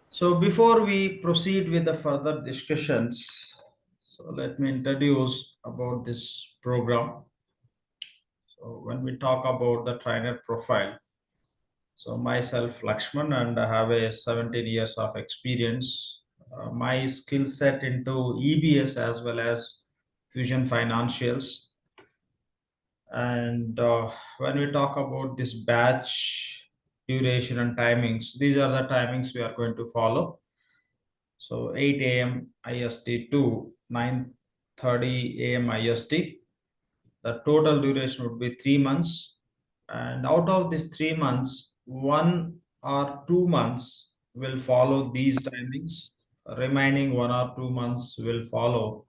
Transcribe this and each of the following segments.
So before we proceed with the further discussions, so let me introduce about this program. So when we talk about the trainer profile, so myself Lakshman and I have a 17 years of experience. My skill set into EBS as well as Fusion Financials. And when we talk about this batch duration and timings, these are the timings we are going to follow. So 8 a.m. IST to 9:30 a.m. IST. The total duration would be 3 months. And out of these 3 months, 1 or 2 months will follow these timings. Remaining 1 or 2 months will follow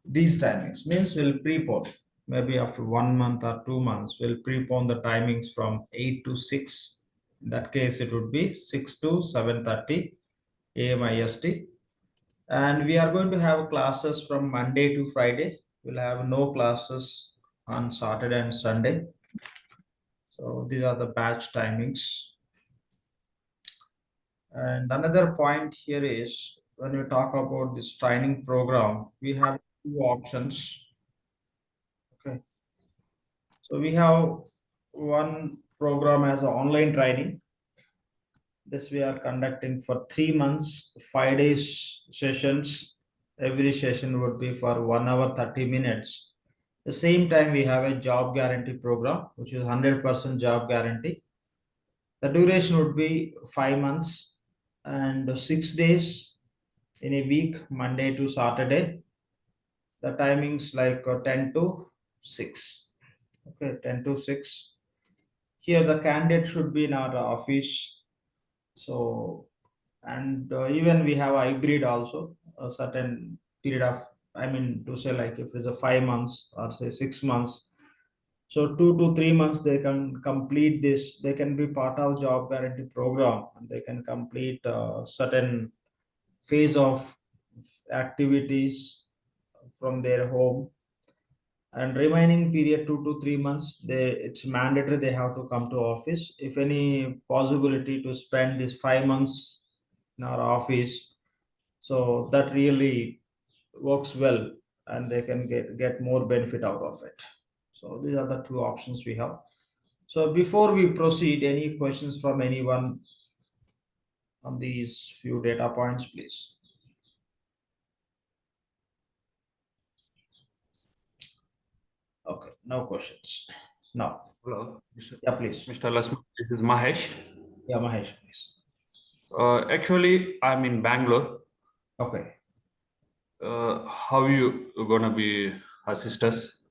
these timings. Means we'll prepone. Maybe after 1 month or 2 months, we'll prepone the timings from 8 to 6. In that case, it would be 6 to 7:30 a.m. IST. And we are going to have classes from Monday to Friday. We'll have no classes on Saturday and Sunday. So these are the batch timings. And another point here is when we talk about this training program, we have two options. Okay. So we have one program as an online training. This we are conducting for 3 months, 5 days sessions. Every session would be for 1 hour 30 minutes. The same time we have a job guarantee program, which is 100% job guarantee. The duration would be 5 months and 6 days in a week, Monday to Saturday. The timings like 10 to 6. Okay, 10 to 6. Here the candidate should be in our office. So, and even we have hybrid also, a certain period of, I mean, to say like if it's a 5 months or say 6 months. So 2 to 3 months they can complete this. They can be part of job guarantee program and they can complete a certain phase of activities from their home. And remaining period 2 to 3 months, it's mandatory they have to come to office. If any possibility to spend this 5 months in our office, so that really works well and they can get more benefit out of it. So these are the two options we have. So before we proceed, any questions from anyone on these few data points, please? Okay, no questions. Now, Hello, Mr. yeah, please. Mr. Lasman. This is Mahesh. Yeah, Mahesh, please. Actually, I'm in Bangalore. Okay. How you gonna be assist us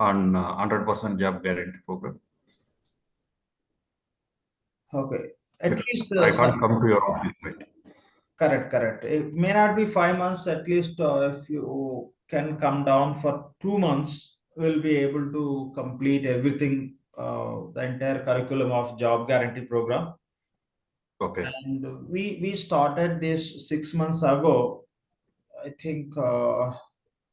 on 100% job guarantee program? Okay. At Because least, I sir, can't come to your office, right? correct, correct. It may not be 5 months. At least, if you can come down for 2 months, we'll be able to complete everything, the entire curriculum of job guarantee program. Okay, And we started this 6 months ago. I think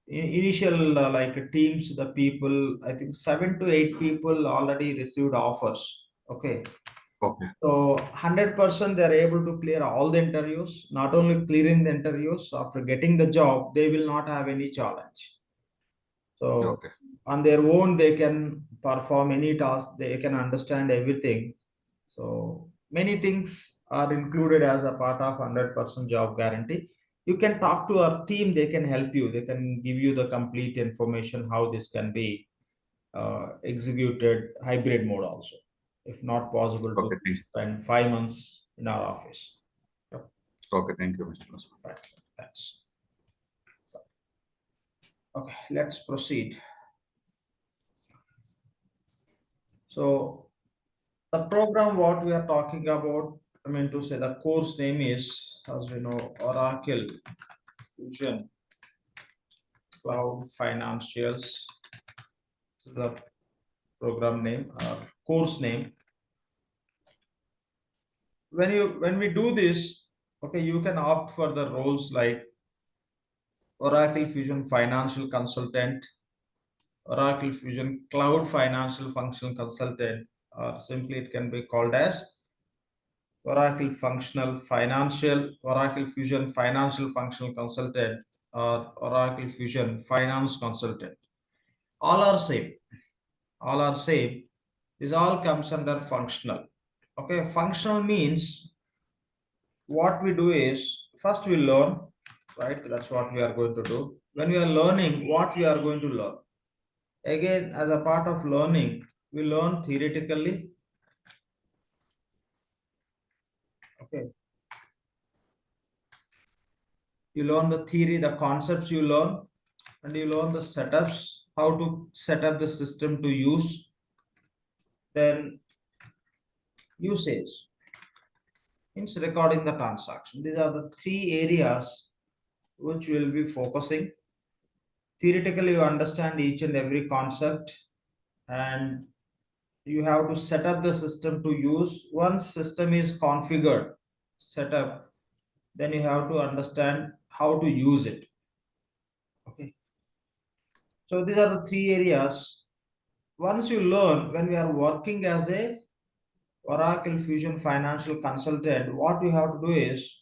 initial like teams, the people, I think 7 to 8 people already received offers. Okay. okay, So 100% they're able to clear all the interviews. Not only clearing the interviews, after getting the job, they will not have any challenge. So okay, on their own, they can perform any task. They can understand everything. So many things are included as a part of 100% job guarantee. You can talk to our team. They can help you. They can give you the complete information how this can be executed hybrid mode also, if not possible to okay. Thank you. spend 5 months in our office. Yep. Okay, thank you, Mr. Lasman. Right. Thanks. So, okay, let's proceed. So the program what we are talking about, I mean to say the course name is, as we know, Oracle Fusion Cloud Financials. This is the program name or course name. When we do this, okay, you can opt for the roles like Oracle Fusion Financial Consultant, Oracle Fusion Cloud Financial Functional Consultant, or simply it can be called as Oracle Functional Financial, Oracle Fusion Financial Functional Consultant, or Oracle Fusion Finance Consultant. All are same. All are same. This all comes under functional. Okay, functional means what we do is first we learn, right? That's what we are going to do. When we are learning, what we are going to learn. Again, as a part of learning, we learn theoretically. Okay, you learn the theory, the concepts you learn, and you learn the setups, how to set up the system to use, then usage means recording the transaction. These are the three areas which we will be focusing. Theoretically, you understand each and every concept, and you have to set up the system to use. Once system is configured, set up, then you have to understand how to use it. Okay. So these are the three areas. Once you learn, when we are working as a Oracle Fusion Financial Consultant, what you have to do is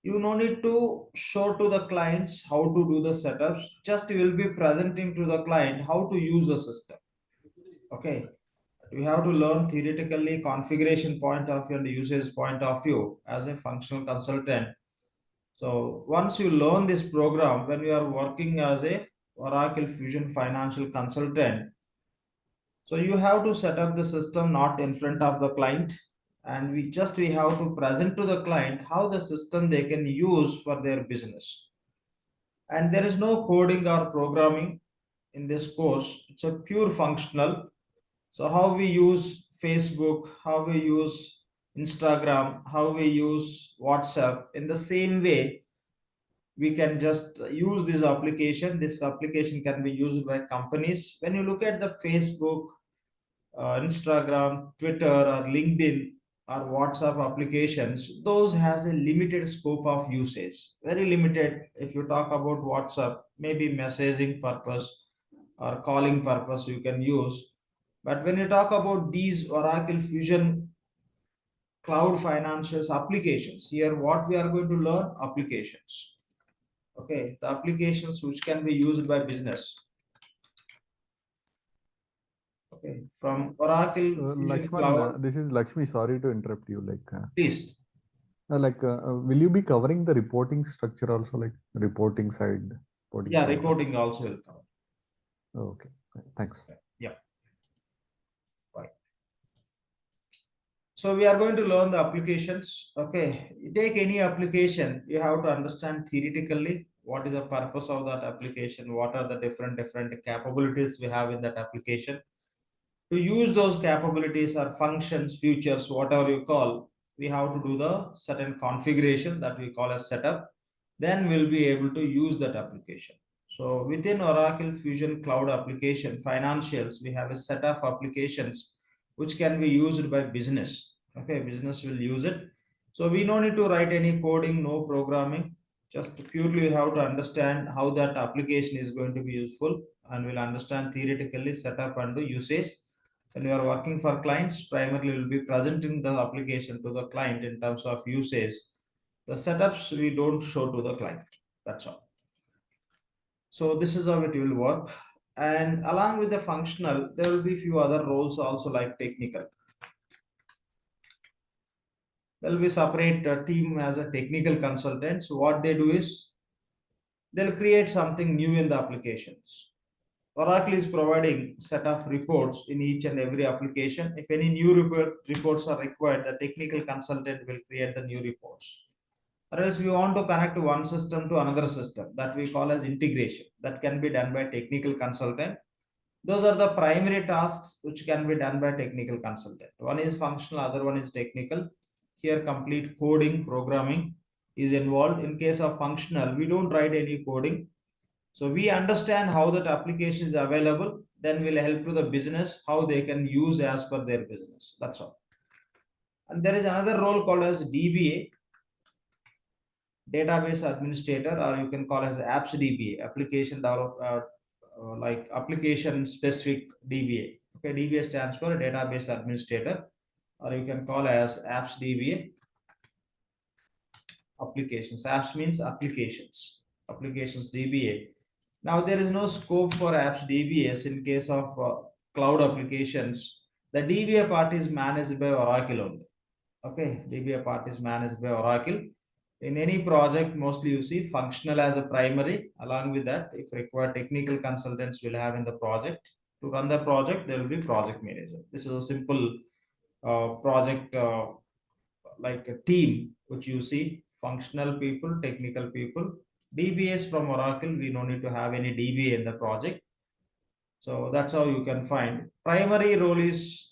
you no need to show to the clients how to do the setups. Just you will be presenting to the client how to use the system. Okay. We have to learn theoretically configuration point of view and usage point of view as a functional consultant. So once you learn this program, when you are working as a Oracle Fusion Financial Consultant, so you have to set up the system not in front of the client, and we have to present to the client how the system they can use for their business. And there is no coding or programming in this course. It's a pure functional. So how we use Facebook, how we use Instagram, how we use WhatsApp, in the same way we can just use this application. This application can be used by companies. When you look at the Facebook, Instagram, Twitter, or LinkedIn, or WhatsApp applications, those has a limited scope of usage, very limited. If you talk about WhatsApp, maybe messaging purpose or calling purpose you can use. But when you talk about these Oracle Fusion Cloud Financials applications, here what we are going to learn, applications. Okay, the applications which can be used by business. Okay, from Oracle Fusion Lakshman, Cloud, this is Lakshmi. Sorry to interrupt you. please. Will you be covering the reporting structure also, like reporting side? Yeah, side? reporting also will come. Okay, thanks. Yeah. Right. So we are going to learn the applications. Okay, you take any application, you have to understand theoretically what is the purpose of that application, what are the different capabilities we have in that application. To use those capabilities or functions, features, whatever you call, we have to do the certain configuration that we call as setup. Then we'll be able to use that application. So within Oracle Fusion Cloud application financials, we have a set of applications which can be used by business. Okay, business will use it. So we don't need to write any coding, no programming. Just purely have to understand how that application is going to be useful, and we'll understand theoretically setup and the usage. When you are working for clients, primarily will be presenting the application to the client in terms of usage. The setups we don't show to the client. That's all. So this is how it will work. And along with the functional, there will be few other roles also, like technical. There will be separate team as a technical consultant. So what they do is they'll create something new in the applications. Oracle is providing set of reports in each and every application. If any new reports are required, the technical consultant will create the new reports. Or else we want to connect one system to another system, that we call as integration. That can be done by technical consultant. Those are the primary tasks which can be done by technical consultant. One is functional, other one is technical. Here complete coding, programming is involved. In case of functional, we don't write any coding. So we understand how that application is available, then we'll help to the business how they can use as per their business. That's all. And there is another role called as DBA, database administrator, or you can call as apps DBA, application developer, like application specific DBA. Okay, DBA stands for database administrator, or you can call as apps DBA applications. Apps means applications DBA. Now there is no scope for apps DBAs in case of cloud applications. The DBA part is managed by Oracle only. Okay, DBA part is managed by Oracle. In any project, mostly you see functional as a primary. Along with that, if required, technical consultants will have in the project. To run the project, there will be project manager. This is a simple project like a team, which you see functional people, technical people. DBAs from Oracle, we don't need to have any DBA in the project. So that's how you can find. Primary role is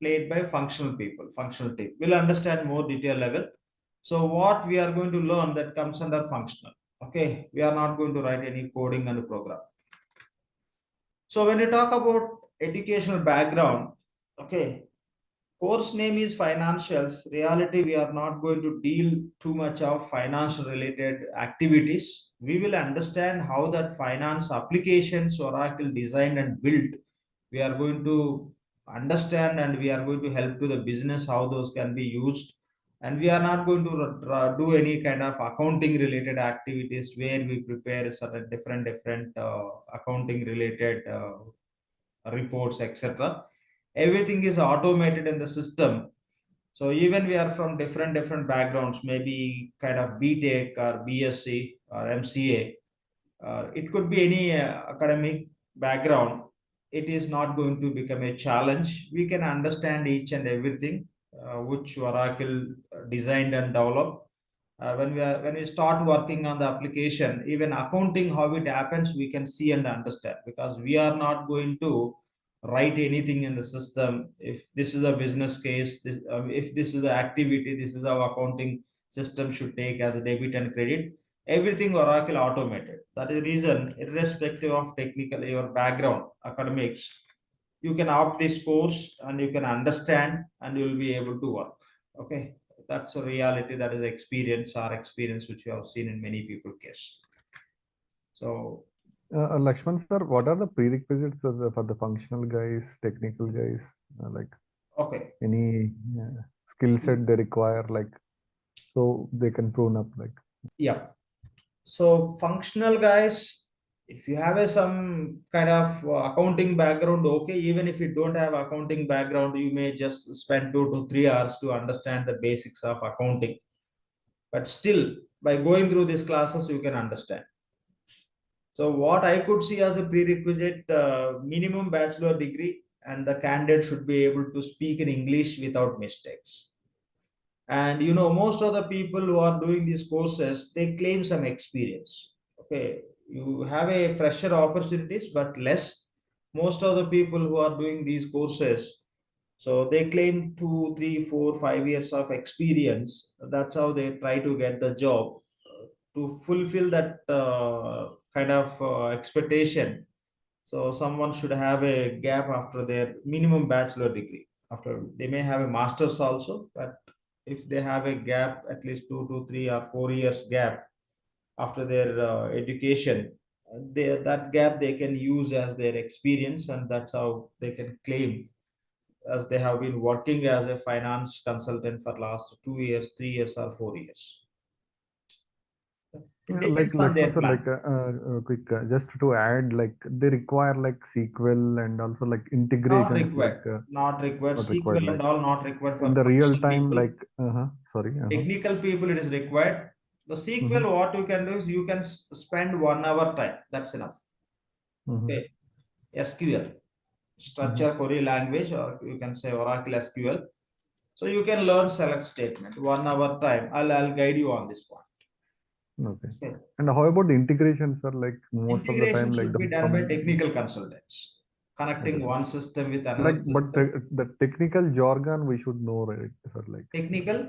played by functional people, functional team. We'll understand more detail level. So what we are going to learn that comes under functional. Okay, we are not going to write any coding and program. So when you talk about educational background, okay, course name is financials. Reality, we are not going to deal too much of financial related activities. We will understand how that finance applications Oracle designed and built. We are going to understand and we are going to help to the business how those can be used. And we are not going to do any kind of accounting related activities where we prepare certain different accounting related reports, etc. Everything is automated in the system. So even we are from different backgrounds, maybe kind of BTech or BSc or MCA, it could be any academic background. It is not going to become a challenge. We can understand each and everything which Oracle designed and developed. When we start working on the application, even accounting how it happens, we can see and understand, because we are not going to write anything in the system. If this is a business case, if this is the activity, this is how accounting system should take as a debit and credit. Everything Oracle automated. That is the reason, irrespective of technical your background, academics, you can opt this course and you can understand and you will be able to work. Okay, that's a reality. That is experience, our experience, which you have seen in many people case. So Lakshman sir, what are the prerequisites for the functional guys, technical guys? Like okay, any skill set they require, like so they can prune up, like. yeah. So functional guys, if you have some kind of accounting background, okay. Even if you don't have accounting background, you may just spend 2 to 3 hours to understand the basics of accounting. But still, by going through these classes, you can understand. So what I could see as a prerequisite, minimum bachelor degree, and the candidate should be able to speak in English without mistakes. And most of the people who are doing these courses, they claim some experience. Okay, you have a fresher opportunities, but less. Most of the people who are doing these courses, so they claim 2, 3, 4, 5 years of experience. That's how they try to get the job. To fulfill that kind of expectation, so someone should have a gap after their minimum bachelor degree. After, they may have a master's also, but if they have a gap, at least 2 to 3 or 4 years gap after their education, that gap they can use as their experience, and that's how they can claim, as they have been working as a finance consultant for last 2 years, 3 years, or 4 years. It Like depends on their Lakshman sir, plan. like quick, just to add, like they require like SQL and also like Not integrations, required. like Not required. not required, SQL and like all not required for in the real functional time, people. like sorry. Technical people, it is required. The SQL, what you can do is you can spend 1 hour time. That's enough. Okay. SQL, structure query language, or you can say Oracle SQL. So you can learn select statement. 1 hour time. I'll guide you on this point. Okay. Okay. And how about the integrations, sir? Like most of the Integration time, like should be done by technical consultants, connecting sir. one system with Like, another but system. the technical jargon we should know, right, sir? Like Technical.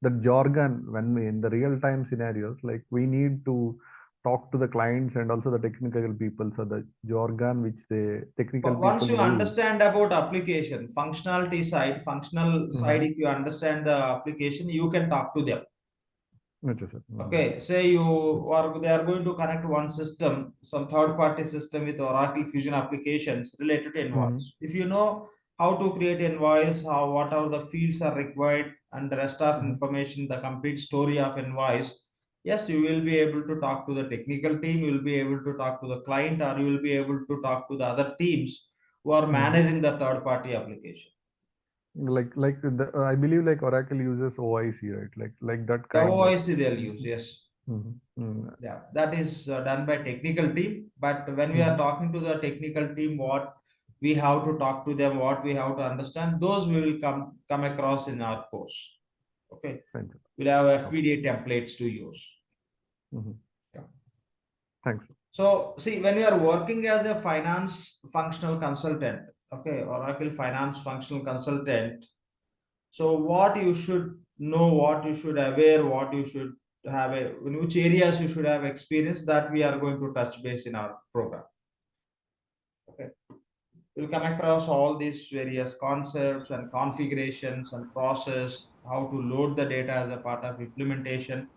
the jargon when we in the real time scenarios, like we need to talk to the clients and also the technical people. So the jargon which the technical But once people you use. understand about application, functional side, if you understand the application, you can talk to them. Okay, sir. Okay, say they are going to connect one system, some third party system with Oracle Fusion applications related to invoice. If you know how to create invoice, how what are the fields are required, and the rest of Mhm. information, the complete story of invoice. Yes, you will be able to talk to the technical team, you will be able to talk to the client, or you will be able to talk to the other teams who are Mhm. managing the third party application. I believe like Oracle uses OIC, right? Like that The kind of. OIC they'll use, yes. Mhm. Mhm. Yeah, that is done by technical team. But when we are Mhm. talking to the technical team, what we have to talk to them, what we have to understand, those we will come across in our course. Okay, Thanks. we'll have FPDA templates to use. Mhm. Yeah. Thanks. So see, when you are working as a finance functional consultant, okay, Oracle finance functional consultant, so what you should know, what you should aware, what you should have a, in which areas you should have experience, that we are going to touch base in our program. Okay, we'll come across all these various concepts and configurations and process, how to load the data as a part of implementation.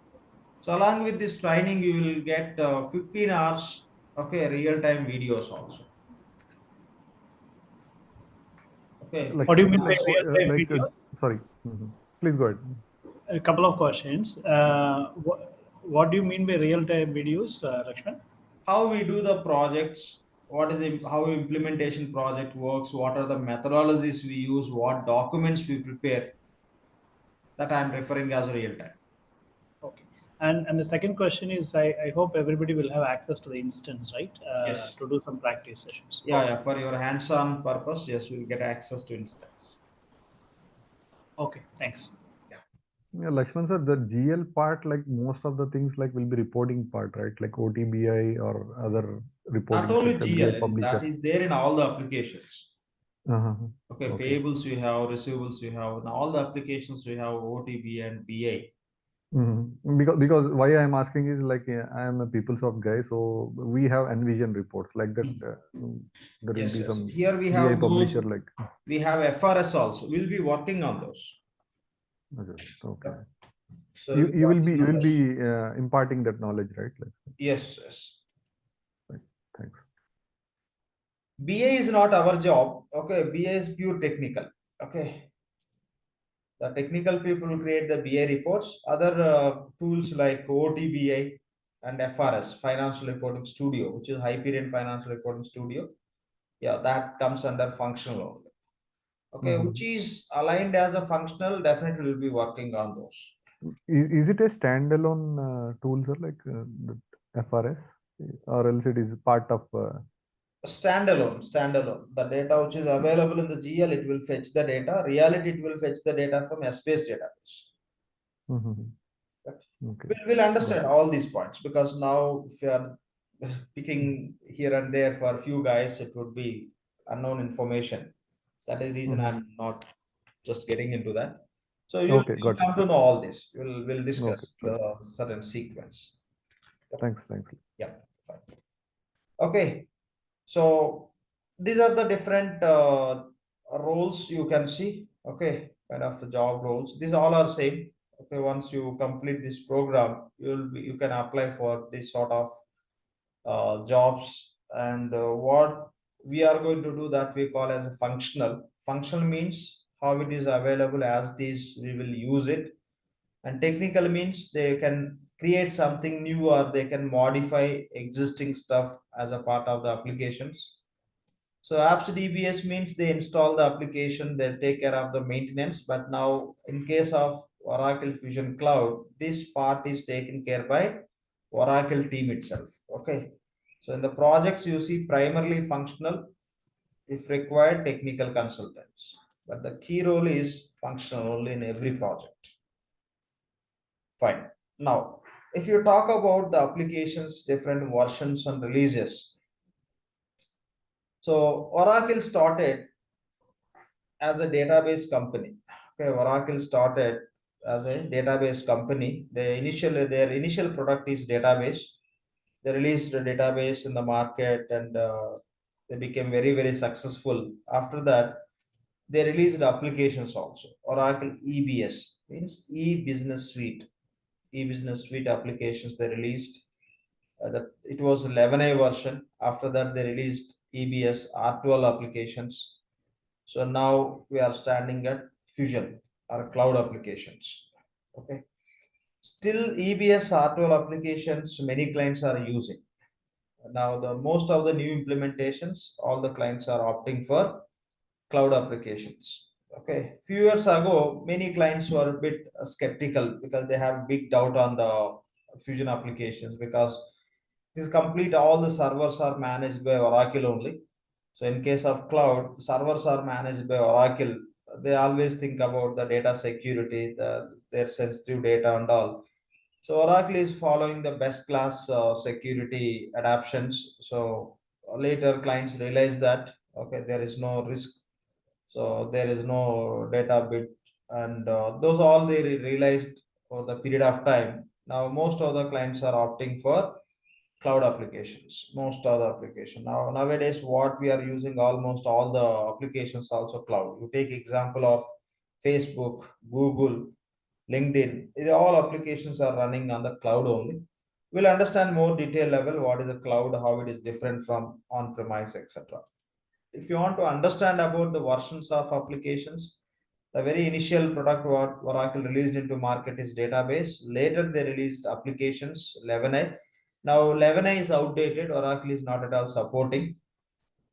So along with this training, you will get 15 hours, okay, real-time videos also. Okay, What do you 15 mean by Lakshman, hours. real-time videos? sorry. Mhm. Please go ahead. A couple of questions. What do you mean by real-time videos, Lakshman? How we do the projects, what is how implementation project works, what are the methodologies we use, what documents we prepare, that I'm referring as real time. Okay. And the second question is, I hope everybody will have access to the instance, right? Yes. To do some practice sessions. Yeah, for your hands-on purpose, yes, you'll get access to instance. Okay. Thanks. Yeah, Lakshman sir, the GL part, like most of the things like will be reporting part, right? Like OTBI or other Not reporting only such as BI GL, that publisher. is there in all the applications. Uh-huh. Okay, Okay. payables we have, receivables we have, in all the applications we have OTB and BA. Because why I'm asking is like I am a PeopleSoft guy, so we have Envision reports like that. There will Yes, be yes. some Here we BI have those, publisher like. we have FRS also. We'll be working on those. Okay. So You will be working on those. imparting that knowledge, right? Like, Yes, yes. right. Thanks. BA is not our job. Okay, BA is pure technical. Okay, the technical people will create the BA reports. Other tools like OTBA and FRS, Financial Reporting Studio, which is Hyperion Financial Reporting Studio. Yeah, that comes under functional only. Okay, which is aligned as a functional, definitely will be working on those. Is it a standalone tool, sir, like the FRS, or else it is part of? Standalone. The data which is available in the GL, it will fetch the data. Reality, it will fetch the data from Essbase database. Mhm. Okay. We'll understand Got it. all these points, because now if you are picking here and there for a few guys, it would be unknown information. That is the reason Mhm. I'm not just getting into that. So you'll Okay, got it. come to know all this. We'll Okay, discuss fine. the certain sequence. Thanks. Yeah, fine. Okay, so these are the different roles you can see. Okay, kind of job roles. These all are same. Okay, once you complete this program, you can apply for this sort of jobs. And what we are going to do, that we call as a functional. Functional means how it is available as this, we will use it. And technical means they can create something new, or they can modify existing stuff as a part of the applications. So apps DBS means they install the application, they take care of the maintenance. But now in case of Oracle Fusion Cloud, this part is taken care by Oracle team itself. Okay. So in the projects you see primarily functional, if required technical consultants. But the key role is functional only in every project. Fine. Now, if you talk about the applications, different versions and releases. So Oracle started as a database company. Okay, Oracle started as a database company. Their initial product is database. They released a database in the market, and they became very successful. After that, they released applications also. Oracle EBS means e-business suite. E-business suite applications they released. It was 11A version. After that, they released EBS R12 applications. So now we are standing at Fusion or cloud applications. Okay. Still EBS R12 applications many clients are using. Now the most of the new implementations, all the clients are opting for cloud applications. Okay. Few years ago, many clients were a bit skeptical because they have big doubt on the Fusion applications because this complete all the servers are managed by Oracle only. So in case of cloud, servers are managed by Oracle. They always think about the data security, their sensitive data and all. So Oracle is following the best class security adaptations. So later clients realize that okay, there is no risk, so there is no data bit, and those all they realized for the period of time. Now most of the clients are opting for cloud applications. Most of the application now nowadays what we are using, almost all the applications also cloud. You take example of Facebook, Google, LinkedIn, all applications are running on the cloud only. We'll understand more detail level what is a cloud, how it is different from on-premise, etc. If you want to understand about the versions of applications, the very initial product what Oracle released into market is database. Later they released applications 11i. Now 11i is outdated. Oracle is not at all supporting.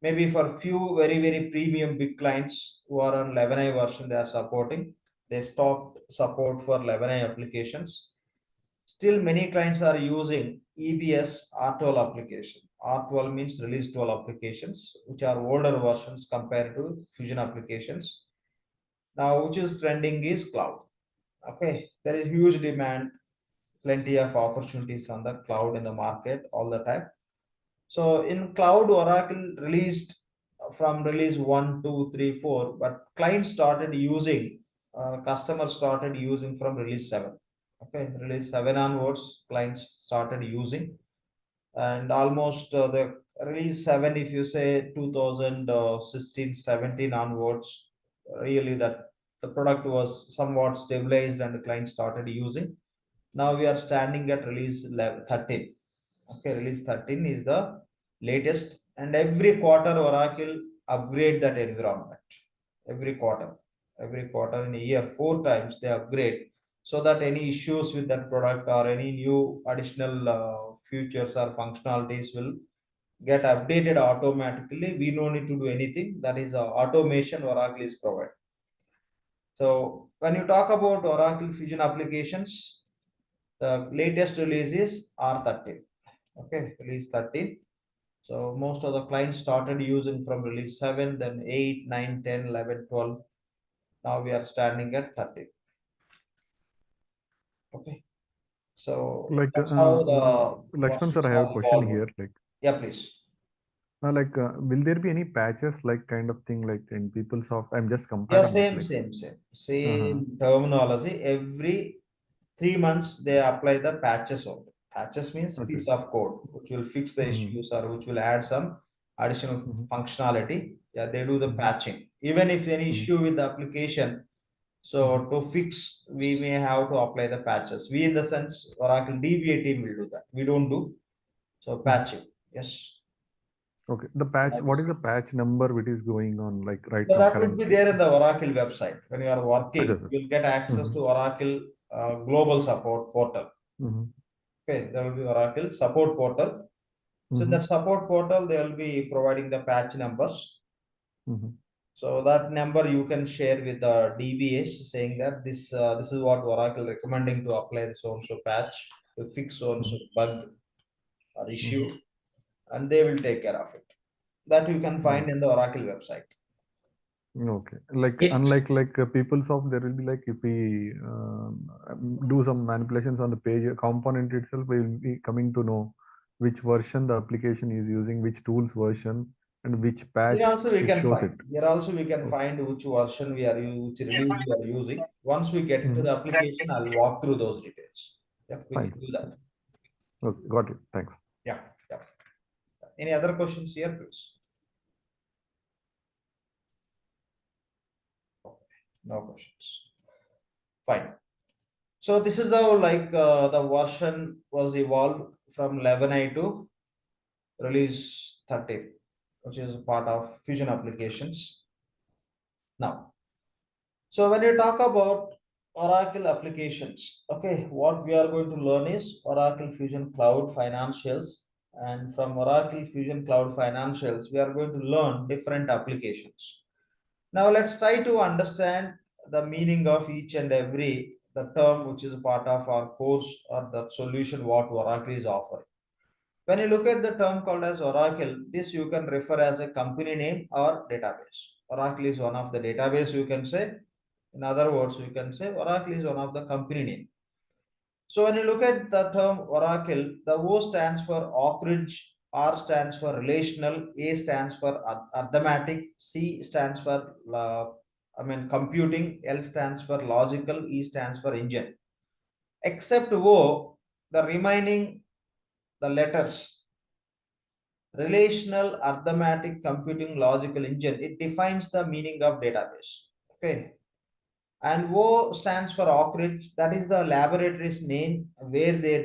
Maybe for few very premium big clients who are on 11i version, they are supporting. They stopped support for 11i applications. Still, many clients are using EBS R12 application. R12 means release 12 applications, which are older versions compared to Fusion applications. Now, which is trending is cloud. Okay, there is huge demand, plenty of opportunities on the cloud in the market all the time. So in cloud, Oracle released from release 1, 2, 3, 4, but clients started using, customers started using from release 7. Okay, release 7 onwards, clients started using, and almost the release 7, if you say 2016, 17 onwards, really that the product was somewhat stabilized and the client started using. Now we are standing at release 13. Okay, release 13 is the latest, and every quarter Oracle upgrade that environment. Every quarter in a year, 4 times they upgrade, so that any issues with that product or any new additional features or functionalities will get updated automatically. We don't need to do anything. That is automation Oracle is providing. So when you talk about Oracle Fusion applications, the latest release is R13. Okay, release 13. So most of the clients started using from release 7, then 8, 9, 10, 11, 12. Now we are standing at 13. Okay. So Like, that's how the Lakshman sir, versions I have a are question evolving. here. Like, Yeah, please. will there be any patches, like kind of thing, like in PeopleSoft? I'm just Yeah, comparing it. Like, same terminology. Every 3 months they apply the patches only. Patches means okay. piece of code which will fix the issues or which will add some additional functionality. Yeah, they do the patching. Even if any issue with the application, so to fix, we may have to apply the patches. We, in the sense, Oracle DBA team will do that. We don't do. So patching, yes. Okay. The patch, That what is is the patch number which is going on, like right So now that would be currently? there in the Oracle website. When you are Okay, working, sir. you'll get access to Oracle Global Support Portal. Okay, there will be Oracle Support Portal. So in that support portal, they will be providing the patch numbers. So that number you can share with the DBAs, saying that this is what Oracle recommending to apply the so and so patch to fix so and so bug or issue, and they will take care of it. That you can find in the Oracle website. Okay. Like, Yeah. unlike like PeopleSoft, there will be like if we do some manipulations on the page component itself, we will be coming to know which version the application is using, which tools version, and which patch Here also we it can shows find. it. Here also we can find which version we are which release we are using. Once we get into the application, I'll walk through those details. Yeah, we Fine. can do that. Okay, got it. Thanks. Yeah, yeah. Any other questions here, please? No questions. Fine. So this is how like the version was evolved from 11i to release 13, which is part of Fusion applications. Now, so when you talk about Oracle applications, okay, what we are going to learn is Oracle Fusion Cloud Financials. And from Oracle Fusion Cloud Financials, we are going to learn different applications. Now let's try to understand the meaning of each and every the term which is a part of our course or the solution what Oracle is offering. When you look at the term called as Oracle, this you can refer as a company name or database. Oracle is one of the database you can say. In other words, you can say Oracle is one of the company name. So when you look at the term Oracle, the O stands for Oak Ridge, R stands for relational, A stands for arithmetic, C stands for computing, L stands for logical, E stands for engine. Except O, the remaining the letters relational, arithmetic, computing, logical, engine, it defines the meaning of database. Okay. And O stands for Oak Ridge. That is the laboratory's name where they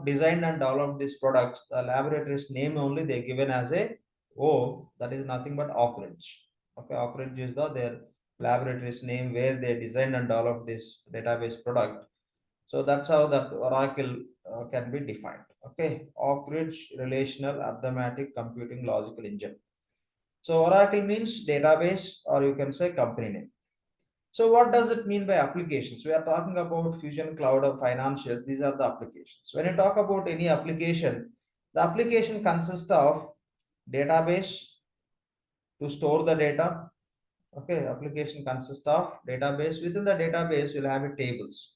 design and develop these products. The laboratory's name only they given as a O. That is nothing but Oak Ridge. Okay, Oak Ridge is their laboratory's name where they design and develop this database product. So that's how that Oracle can be defined. Okay, Oak Ridge relational, arithmetic, computing, logical, engine. So Oracle means database, or you can say company name. So what does it mean by applications? We are talking about Fusion Cloud or financials. These are the applications. When you talk about any application, the application consists of database to store the data. Okay, application consists of database. Within the database, you'll have a tables.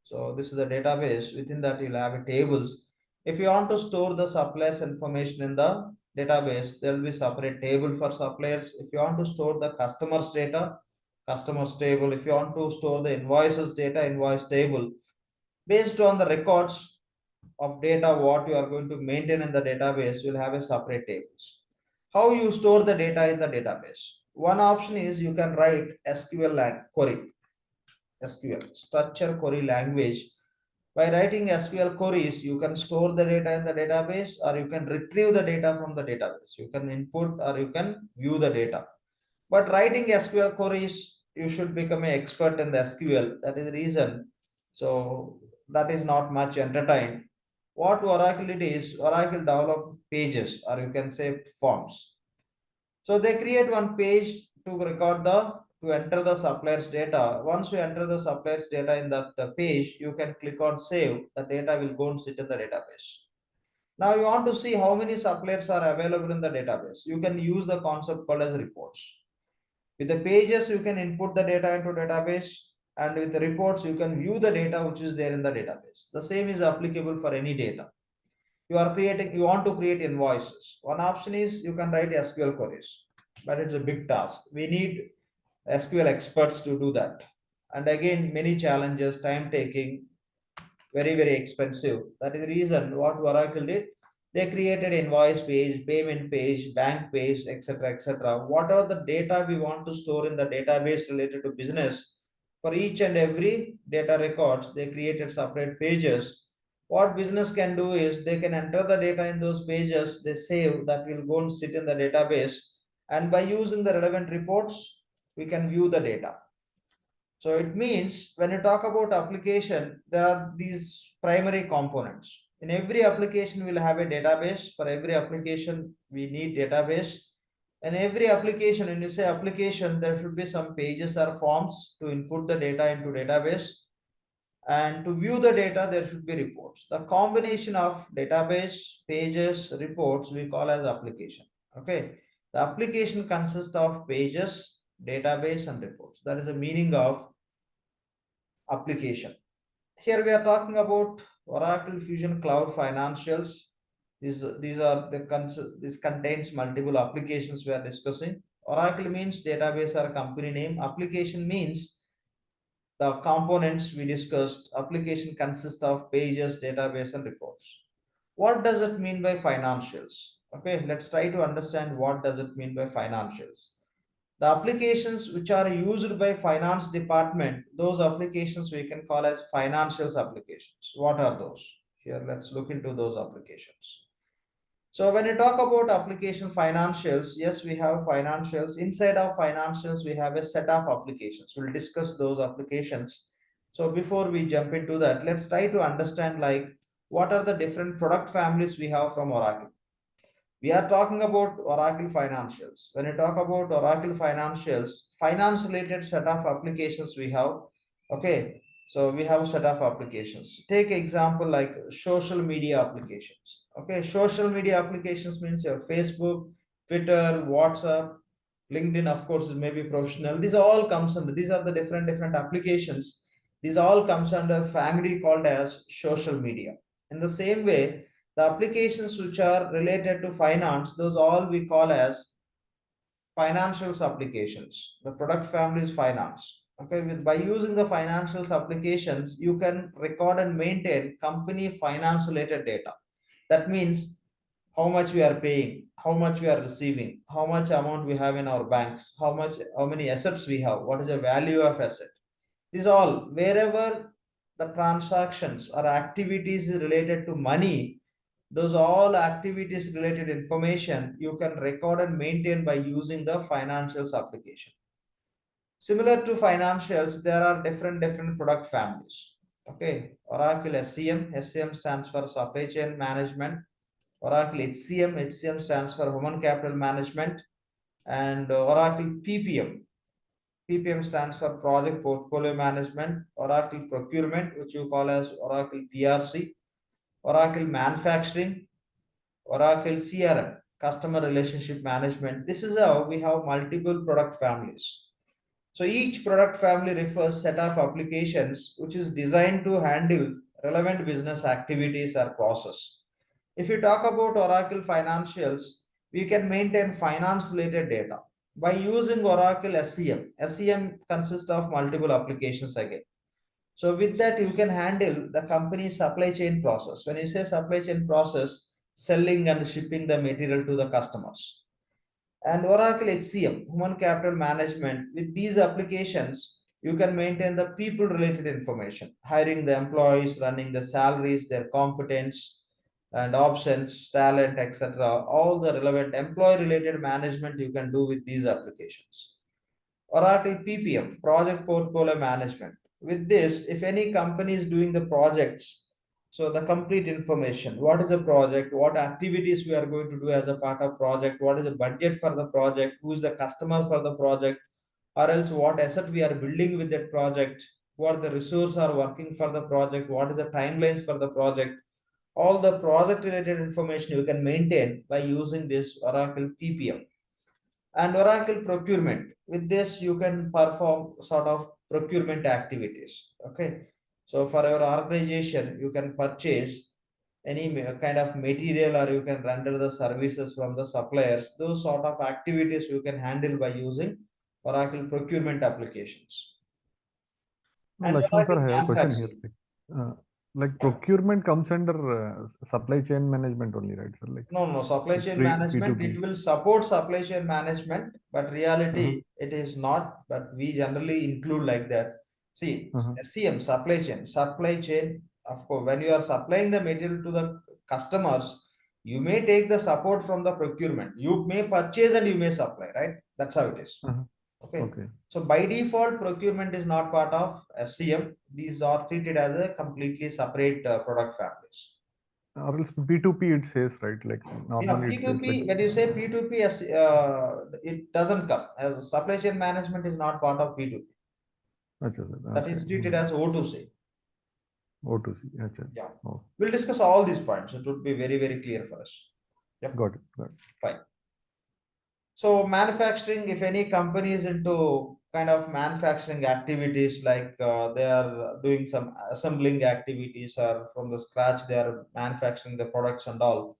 So this is the database. Within that, you'll have a tables. If you want to store the suppliers information in the database, there will be separate table for suppliers. If you want to store the customers data, customers table. If you want to store the invoices data, invoice table. Based on the records of data what you are going to maintain in the database, you'll have a separate tables. How you store the data in the database? One option is you can write SQL query, SQL structure query language. By writing SQL queries, you can store the data in the database, or you can retrieve the data from the database. You can input or you can view the data. But writing SQL queries, you should become an expert in the SQL. That is the reason. So that is not much entertained. What Oracle did is Oracle developed pages, or you can say forms. So they create one page to record to enter the supplier's data. Once you enter the supplier's data in that page, you can click on save. The data will go and sit in the database. Now you want to see how many suppliers are available in the database. You can use the concept called as reports. With the pages, you can input the data into database, and with the reports, you can view the data which is there in the database. The same is applicable for any data. You want to create invoices. One option is you can write SQL queries, but it's a big task. We need SQL experts to do that. And again, many challenges, time taking, very, very expensive. That is the reason what Oracle did. They created invoice page, payment page, bank page, etc., etc. What are the data we want to store in the database related to business? For each and every data records, they created separate pages. What business can do is they can enter the data in those pages, they save, that will go and sit in the database. And by using the relevant reports, we can view the data. So it means when you talk about application, there are these primary components. In every application, we'll have a database. For every application, we need database. And every application, when you say application, there should be some pages or forms to input the data into database. And to view the data, there should be reports. The combination of database, pages, reports, we call as application. Okay. The application consists of pages, database, and reports. That is the meaning of application. Here we are talking about Oracle Fusion Cloud Financials. This contains multiple applications we are discussing. Oracle means database or company name. Application means the components we discussed. Application consists of pages, database, and reports. What does it mean by financials? Okay, let's try to understand what does it mean by financials. The applications which are used by finance department, those applications we can call as financials applications. What are those? Here, let's look into those applications. So when you talk about application financials, yes, we have financials. Inside of financials, we have a set of applications. We'll discuss those applications. So before we jump into that, let's try to understand like what are the different product families we have from Oracle. We are talking about Oracle Financials. When you talk about Oracle Financials, finance related set of applications we have. Okay, so we have a set of applications. Take example like social media applications. Okay, social media applications means your Facebook, Twitter, WhatsApp, LinkedIn, of course, is maybe professional. These all comes under, these are the different applications. These all comes under family called as social media. In the same way, the applications which are related to finance, those all we call as financials applications. The product family is finance. Okay, by using the financials applications, you can record and maintain company finance related data. That means how much we are paying, how much we are receiving, how much amount we have in our banks, how many assets we have, what is the value of asset. These all, wherever the transactions or activities related to money, those all activities related information you can record and maintain by using the financials application. Similar to financials, there are different product families. Okay, Oracle SCM stands for supply chain management. Oracle HCM stands for human capital management. And Oracle PPM stands for project portfolio management. Oracle procurement, which you call as Oracle PRC. Oracle manufacturing, Oracle CRM, customer relationship management. This is how we have multiple product families. So each product family refers set of applications which is designed to handle relevant business activities or process. If you talk about Oracle Financials, we can maintain finance related data by using Oracle SCM. SCM consists of multiple applications again. So with that, you can handle the company's supply chain process. When you say supply chain process, selling and shipping the material to the customers. And Oracle HCM, human capital management. With these applications, you can maintain the people related information, hiring the employees, running the salaries, their competence and options, talent, etc. All the relevant employee related management you can do with these applications. Oracle PPM, project portfolio management. With this, if any company is doing the projects, so the complete information, what is the project, what activities we are going to do as a part of project, what is the budget for the project, who is the customer for the project, or else what asset we are building with that project, what the resources are working for the project, what is the timelines for the project, all the project related information you can maintain by using this Oracle PPM. And Oracle procurement. With this, you can perform sort of procurement activities. Okay. So for your organization, you can purchase any kind of material or you can render the services from the suppliers. Those sort of activities you can handle by using Oracle procurement applications. And Lakshman sir, Oracle I have a question here. manufacturing. Like procurement comes under supply chain management only, right, sir? Like No, supply it's chain management, P2P. it will support supply chain management, but reality it is not, but we generally include like that. See, SCM, supply chain, of course, when you are supplying the material to the customers, you may take the support from the procurement. You may purchase and you may supply, right? That's how it is. Okay. Okay. So by default, procurement is not part of SCM. These are treated as a completely separate product families. Or else P2P it says, right? Like Yeah, normally it says P2P, like when you say P2P, it doesn't come. As supply chain management is not part of P2P. That is treated as O2C. O2C. Yeah. Oh, We'll discuss all these points. It would be very clear for us. Yep. got it. Fine. So manufacturing, if any company is into kind of manufacturing activities, like they are doing some assembling activities or from the scratch, they are manufacturing the products and all,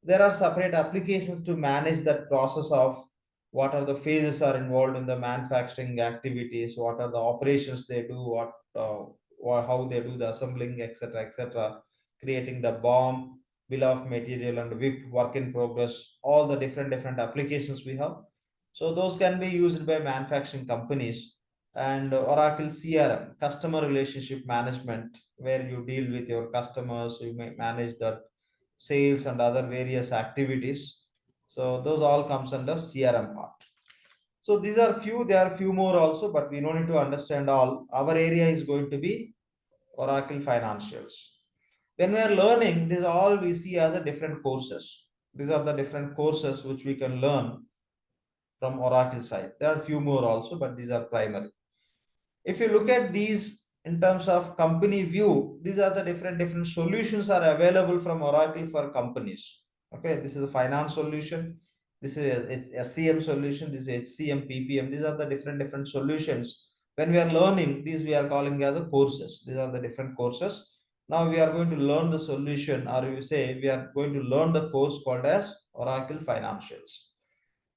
there are separate applications to manage that process of what are the phases are involved in the manufacturing activities, what are the operations they do, how they do the assembling, etc., creating the BOM, bill of material, and WIP, work in progress, all the different applications we have. So those can be used by manufacturing companies. And Oracle CRM, customer relationship management, where you deal with your customers, you may manage that sales and other various activities. So those all comes under CRM part. So these are few, there are few more also, but we don't need to understand all. Our area is going to be Oracle Financials. When we are learning, this all we see as a different courses. These are the different courses which we can learn from Oracle side. There are few more also, but these are primary. If you look at these in terms of company view, these are the different solutions are available from Oracle for companies. Okay, this is a finance solution. This is a SCM solution. This is HCM, PPM. These are the different solutions. When we are learning these, we are calling as a courses. These are the different courses. Now we are going to learn the solution, or you say we are going to learn the course called as Oracle Financials.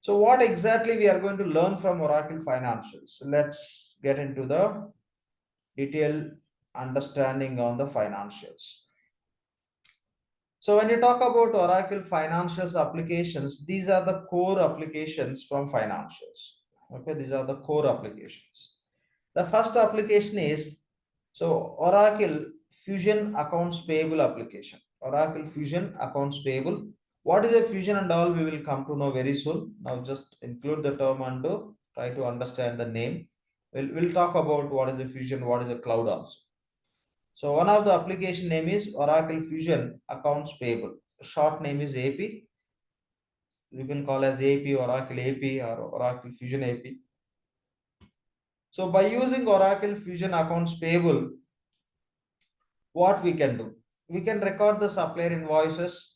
So what exactly we are going to learn from Oracle Financials? Let's get into the detailed understanding on the financials. So when you talk about Oracle Financials applications, these are the core applications from financials. Okay, these are the core applications. The first application is Oracle Fusion Accounts Payable application. Oracle Fusion Accounts Payable. What is a fusion and all we will come to know very soon. Now just include the term and try to understand the name. We'll talk about what is a fusion, what is a cloud also. So one of the application name is Oracle Fusion Accounts Payable. Short name is AP. You can call as AP, Oracle AP, or Oracle Fusion AP. So by using Oracle Fusion Accounts Payable, what we can do? We can record the supplier invoices.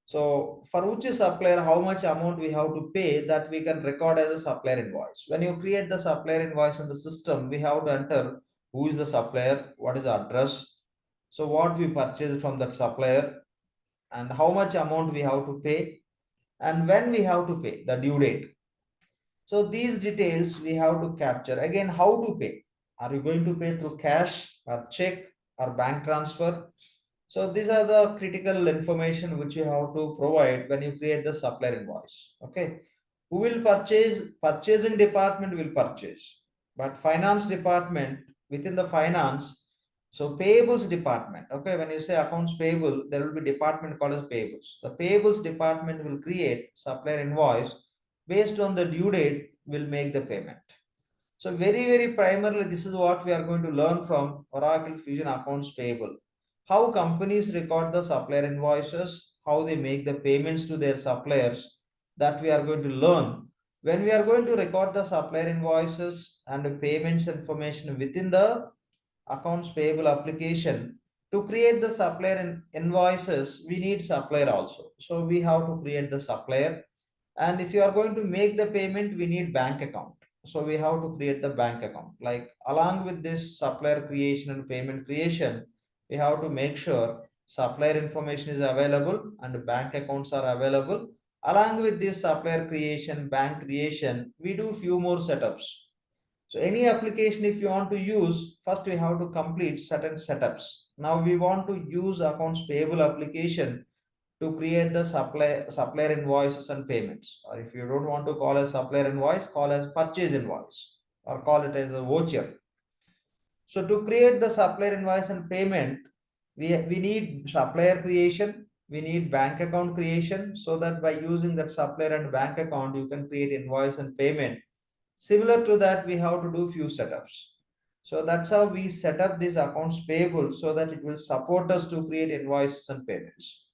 So for which supplier, how much amount we have to pay, that we can record as a supplier invoice. When you create the supplier invoice in the system, we have to enter who is the supplier, what is the address, so what we purchase from that supplier, and how much amount we have to pay, and when we have to pay, the due date. So these details we have to capture. Again, how to pay? Are you going to pay through cash or check or bank transfer? So these are the critical information which you have to provide when you create the supplier invoice. Okay. Who will purchase? Purchasing department will purchase, but finance department, within the finance, so payables department. Okay. When you say accounts payable, there will be department called as payables. The payables department will create supplier invoice based on the due date, will make the payment. So very primarily, this is what we are going to learn from Oracle Fusion Accounts Payable. How companies record the supplier invoices, how they make the payments to their suppliers, that we are going to learn. When we are going to record the supplier invoices and the payments information within the accounts payable application, to create the supplier invoices, we need supplier also. So we have to create the supplier. And if you are going to make the payment, we need bank account. So we have to create the bank account. Like along with this supplier creation and payment creation, we have to make sure supplier information is available and bank accounts are available. Along with this supplier creation, bank creation, we do few more setups. So any application, if you want to use, first we have to complete certain setups. Now we want to use accounts payable application to create the supplier invoices and payments. Or if you don't want to call as supplier invoice, call as purchase invoice or call it as a voucher. So to create the supplier invoice and payment, we need supplier creation, we need bank account creation, so that by using that supplier and bank account, you can create invoice and payment. Similar to that, we have to do few setups. So that's how we set up these accounts payable, so that it will support us to create invoices and payments.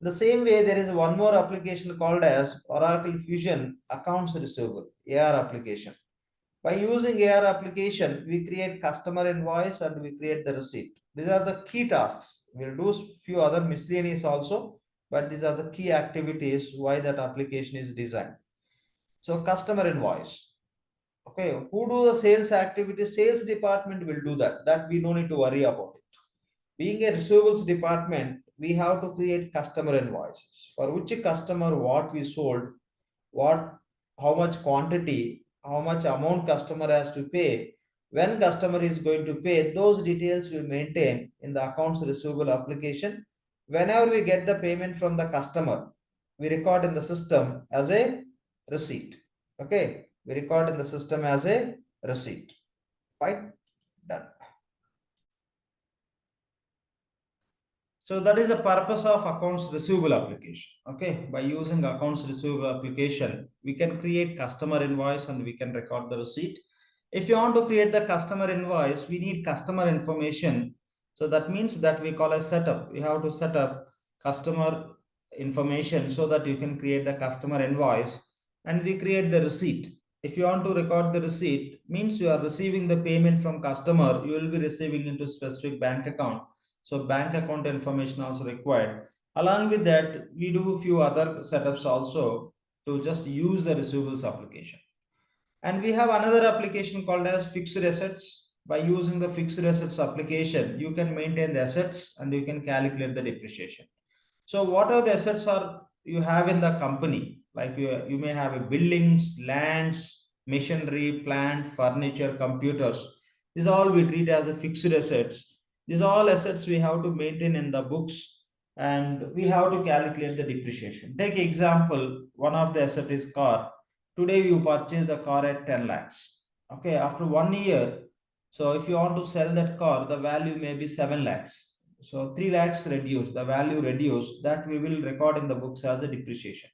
The same way, there is one more application called as Oracle Fusion Accounts Receivable, AR application. By using AR application, we create customer invoice and we create the receipt. These are the key tasks. We'll do few other miscellaneous also, but these are the key activities why that application is designed. So customer invoice. Okay, who do the sales activities? Sales department will do that. That we don't need to worry about it. Being a receivables department, we have to create customer invoices. For which customer, what we sold, how much quantity, how much amount customer has to pay, when customer is going to pay, those details we maintain in the accounts receivable application. Whenever we get the payment from the customer, we record in the system as a receipt. Okay, we record in the system as a receipt. Right, done. So that is the purpose of accounts receivable application. Okay, by using accounts receivable application, we can create customer invoice and we can record the receipt. If you want to create the customer invoice, we need customer information. So that means that we call a setup. We have to set up customer information so that you can create the customer invoice, and we create the receipt. If you want to record the receipt, means you are receiving the payment from customer, you will be receiving into specific bank account. So bank account information also required. Along with that, we do a few other setups also to just use the receivables application. And we have another application called as fixed assets. By using the fixed assets application, you can maintain the assets and you can calculate the depreciation. So what are the assets are you have in the company? Like you may have a buildings, lands, machinery, plant, furniture, computers. These all we treat as a fixed assets. These all assets we have to maintain in the books, and we have to calculate the depreciation. Take example, one of the asset is car. Today you purchase the car at 10 lakhs. Okay, after 1 year, so if you want to sell that car, the value may be 7 lakhs. So 3 lakhs reduced, the value reduced, that we will record in the books as a depreciation.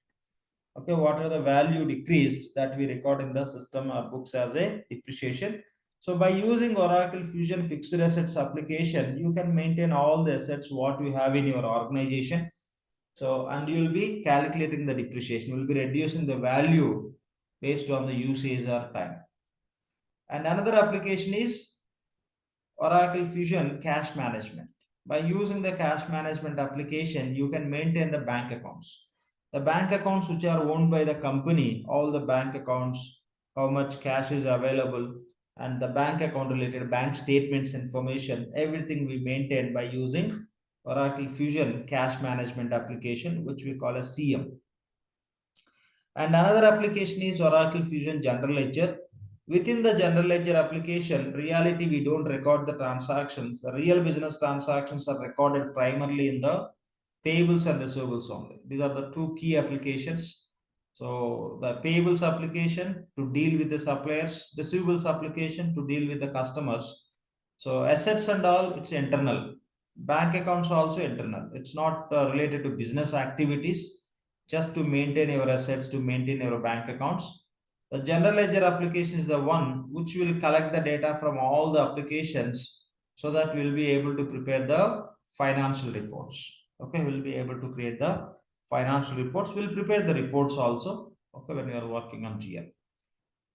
Okay, what are the value decreased, that we record in the system or books as a depreciation. So by using Oracle Fusion Fixed Assets application, you can maintain all the assets what you have in your organization. So, and you will be calculating the depreciation, you will be reducing the value based on the usage or time. And another application is Oracle Fusion Cash Management. By using the cash management application, you can maintain the bank accounts. The bank accounts which are owned by the company, all the bank accounts, how much cash is available, and the bank account related bank statements information, everything we maintain by using Oracle Fusion Cash Management application, which we call as CM. And another application is Oracle Fusion General Ledger. Within the General Ledger application, reality we don't record the transactions. The real business transactions are recorded primarily in the payables and receivables only. These are the two key applications. So the payables application to deal with the suppliers, receivables application to deal with the customers. So assets and all, it's internal. Bank accounts also internal. It's not related to business activities, just to maintain your assets, to maintain your bank accounts. The general ledger application is the one which will collect the data from all the applications, so that we'll be able to prepare the financial reports. Okay, we'll be able to create the financial reports. We'll prepare the reports also, okay, when you are working on GL.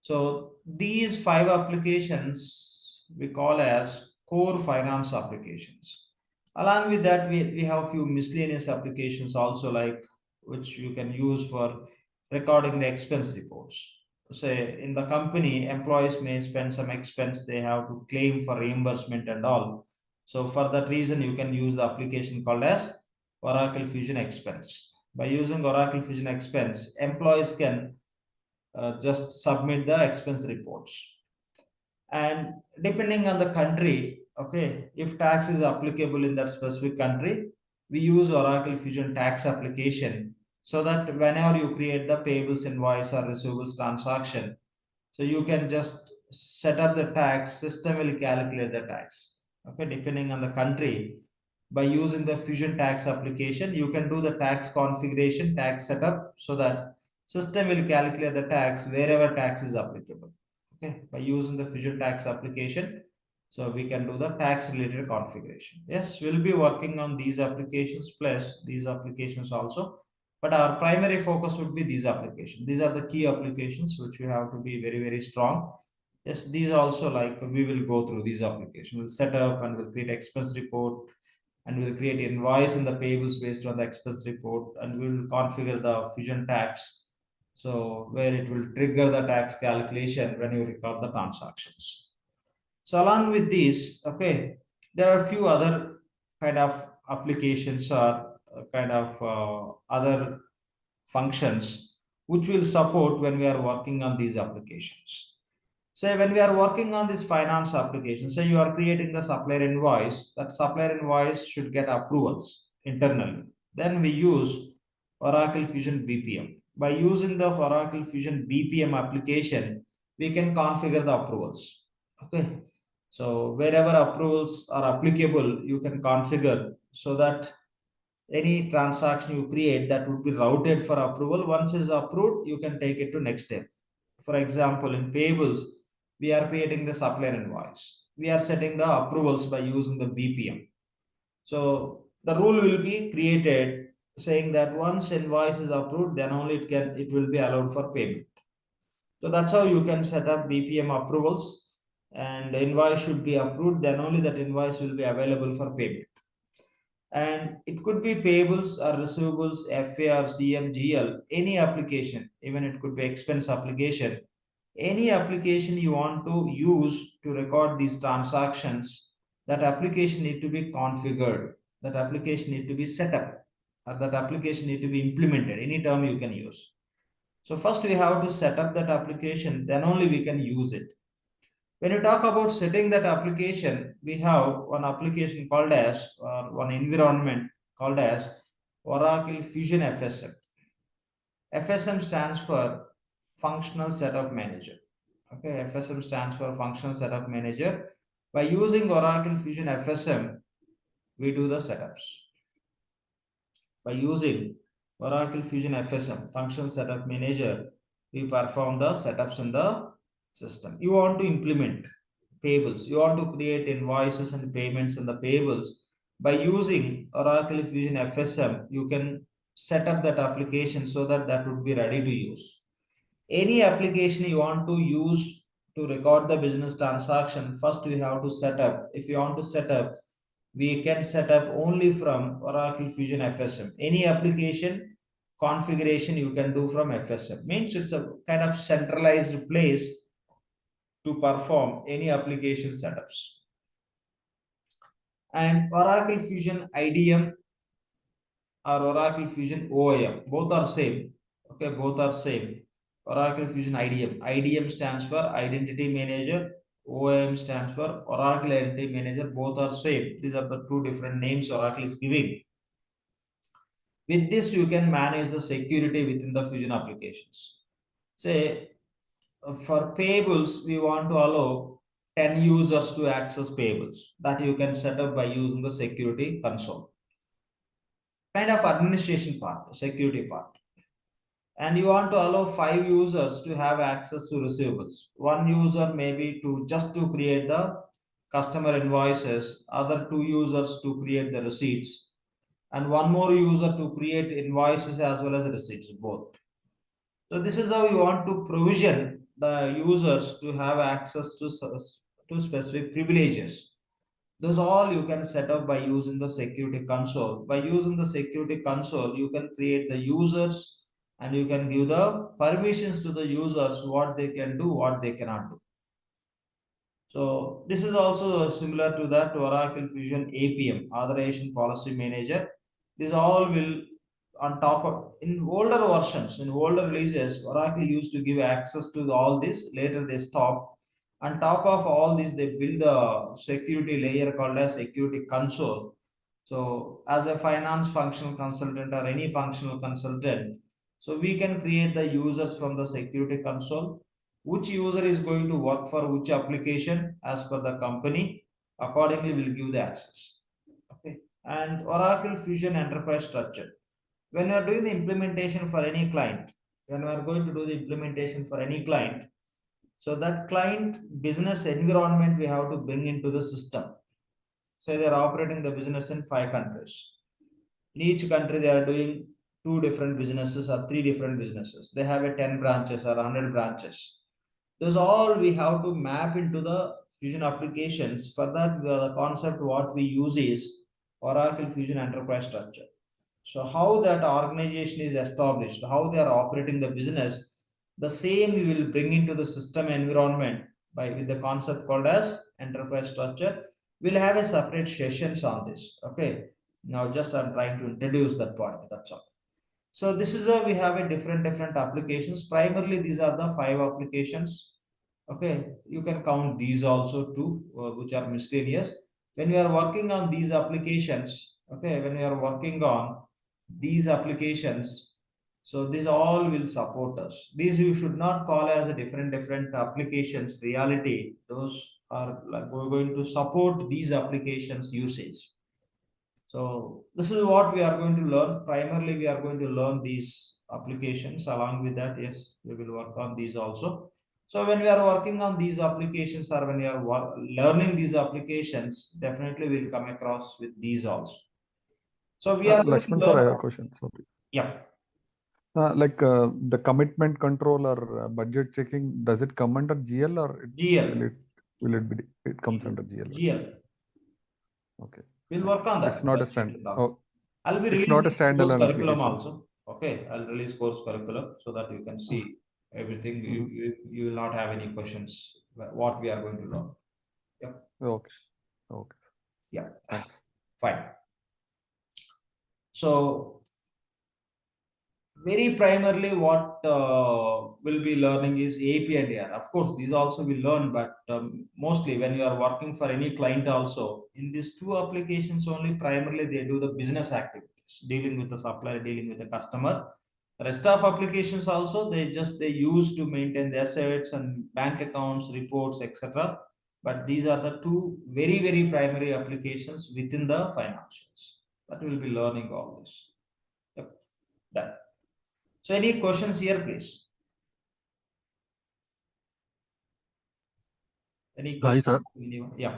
So these 5 applications we call as core finance applications. Along with that, we have a few miscellaneous applications also, like which you can use for recording the expense reports. Say in the company, employees may spend some expense, they have to claim for reimbursement and all. So for that reason, you can use the application called as Oracle Fusion Expense. By using Oracle Fusion Expense, employees can just submit the expense reports. And depending on the country, okay, if tax is applicable in that specific country, we use Oracle Fusion Tax application, so that whenever you create the payables invoice or receivables transaction, so you can just set up the tax, system will calculate the tax. Okay, depending on the country, by using the Fusion Tax application, you can do the tax configuration, tax setup, so that system will calculate the tax wherever tax is applicable. Okay, by using the Fusion Tax application, so we can do the tax related configuration. Yes, we'll be working on these applications plus these applications also, but our primary focus would be these applications. These are the key applications which we have to be very strong. Yes, these also, like, we will go through these applications. We'll set up and we'll create expense report, and we'll create invoice in the payables based on the expense report, and we will configure the Fusion Tax, so where it will trigger the tax calculation when you record the transactions. So along with these, okay, there are a few other kind of applications or other functions which will support when we are working on these applications. So when we are working on this finance application, say you are creating the supplier invoice, that supplier invoice should get approvals internally. Then we use Oracle Fusion BPM. By using the Oracle Fusion BPM application, we can configure the approvals. Okay, so wherever approvals are applicable, you can configure, so that any transaction you create that would be routed for approval. Once is approved, you can take it to next step. For example, in payables, we are creating the supplier invoice. We are setting the approvals by using the BPM. So the rule will be created saying that once invoice is approved, then only it will be allowed for payment. So that's how you can set up BPM approvals, and the invoice should be approved, then only that invoice will be available for payment. And it could be payables or receivables, FA or CMGL, any application, even it could be expense application, any application you want to use to record these transactions, that application need to be configured, that application need to be set up, or that application need to be implemented, any term you can use. So first we have to set up that application, then only we can use it. When you talk about setting that application, we have one application called as, or one environment called as Oracle Fusion FSM. FSM stands for Functional Setup Manager. Okay, FSM stands for Functional Setup Manager. By using Oracle Fusion FSM, we do the setups. By using Oracle Fusion FSM, Functional Setup Manager, we perform the setups in the system. You want to implement payables, you want to create invoices and payments in the payables. By using Oracle Fusion FSM, you can set up that application so that that would be ready to use. Any application you want to use to record the business transaction, first we have to set up. If you want to set up, we can set up only from Oracle Fusion FSM. Any application configuration you can do from FSM. Means it's a kind of centralized place to perform any application setups. And Oracle Fusion IDM or Oracle Fusion OIM, both are same. Okay, both are same. Oracle Fusion IDM. IDM stands for Identity Manager. OIM stands for Oracle Identity Manager. Both are same. These are the two different names Oracle is giving. With this, you can manage the security within the Fusion applications. Say, for payables, we want to allow 10 users to access payables. That you can set up by using the security console. Kind of administration part, security part. And you want to allow 5 users to have access to receivables. One user maybe to just to create the customer invoices, other 2 users to create the receipts, and one more user to create invoices as well as receipts, both. So this is how you want to provision the users to have access to specific privileges. Those all you can set up by using the security console. By using the security console, you can create the users and you can give the permissions to the users, what they can do, what they cannot do. So this is also similar to that Oracle Fusion APM, Authorization Policy Manager. This all will on top of, in older versions, in older releases, Oracle used to give access to all this. Later they stopped. On top of all this, they build a security layer called as security console. So as a finance functional consultant or any functional consultant, so we can create the users from the security console. Which user is going to work for which application as per the company, accordingly we'll give the access. Okay. And Oracle Fusion Enterprise Structure. When we are doing the implementation for any client, when we are going to do the implementation for any client, so that client business environment we have to bring into the system. Say they are operating the business in 5 countries. In each country they are doing 2 different businesses or 3 different businesses. They have a 10 branches or 100 branches. Those all we have to map into the Fusion applications. For that, the concept what we use is Oracle Fusion Enterprise Structure. So how that organization is established, how they are operating the business, the same we will bring into the system environment with the concept called as enterprise structure. We'll have a separate sessions on this. Okay. Now just I'm trying to introduce that point. That's all. So this is we have a different applications. Primarily, these are the 5 applications. Okay, you can count these also too, which are miscellaneous. When we are working on these applications, okay, when we are working on these applications, so these all will support us. These you should not call as a different applications. Reality, those are like we're going to support these applications usage. So this is what we are going to learn. Primarily, we are going to learn these applications. Along with that, yes, we will work on these also. So when we are working on these applications or when we are learning these applications, definitely we'll come across with these also. So we are going to Lakshman sir, I learn. have a question. Sorry. Yeah, The commitment control or budget checking, does it come under GL or GL. it comes under GL? GL. Okay. We'll work on that. It's not a Budget stand. and all. Oh, I'll be it's not a releasing course standalone curriculum application. also. Okay, I'll release course curriculum so that you can see everything. You will not have any questions what we are going to learn. Okay. Okay. Yeah, Thanks. fine. So very primarily what we'll be learning is AP and AR. Of course, these also we learn, but mostly when you are working for any client also, in these two applications only, primarily they do the business activities, dealing with the supplier, dealing with the customer. The rest of applications also, they use to maintain the assets and bank accounts, reports, etc. But these are the two very primary applications within the financials. That we'll be learning all this. Yep, done. So any questions here, please? Any Hi, questions? sir. Anyone? Yeah.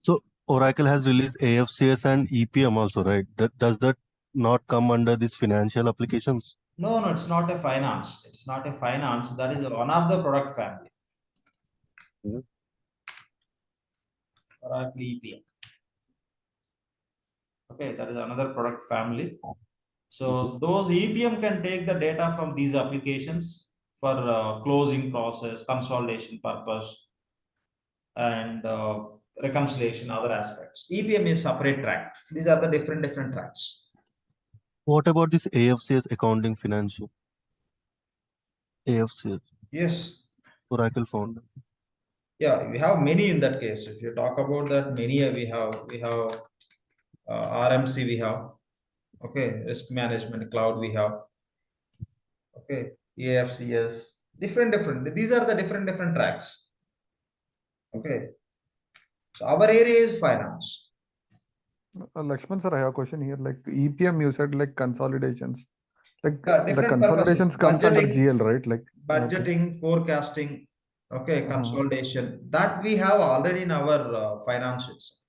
So Oracle has released AFCS and EPM also, right? Does that not come under these financial applications? No, it's not a finance. It's not a finance. That is one of the product family. Mhm. Oracle EPM. Okay, that is another product family. So those EPM can take the data from these applications for closing process, consolidation purpose, and reconciliation, other aspects. EPM is separate track. These are the different tracks. What about this AFCS accounting financial? AFCS, Yes. Oracle found. Yeah, we have many in that case. If you talk about that, many we have RMC, we have, okay, risk management cloud, we have, okay, AFCS, different. These are the different tracks. Okay, so our area is finance. Lakshman sir, I have a question here. Like EPM, you said like consolidations. Like Yeah, the different consolidations purposes. comes under Budgeting, GL, right? Like budgeting, forecasting, okay, consolidation, that we have already in our financials.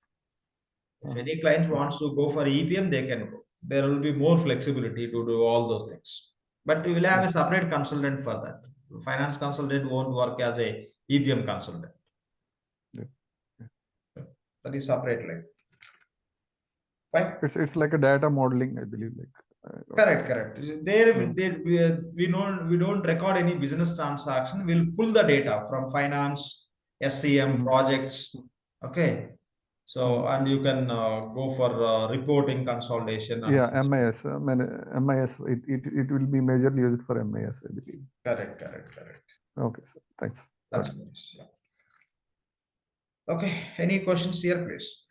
If any client wants to go for EPM, they can go. There will be more flexibility to do all those things. But we will have a separate consultant for that. Finance consultant won't work as a EPM consultant. Yeah. That is separately. Fine. It's like a data modeling, I believe. Like Correct. We don't record any business transaction. We'll pull the data from finance, SCM projects. Okay. So, and you can go for reporting consolidation. And yeah, MIS. MIS. It will be majorly used for MIS, I believe. Correct. Okay, sir. Thanks. That's nice. Yeah. Okay. Any questions here, please?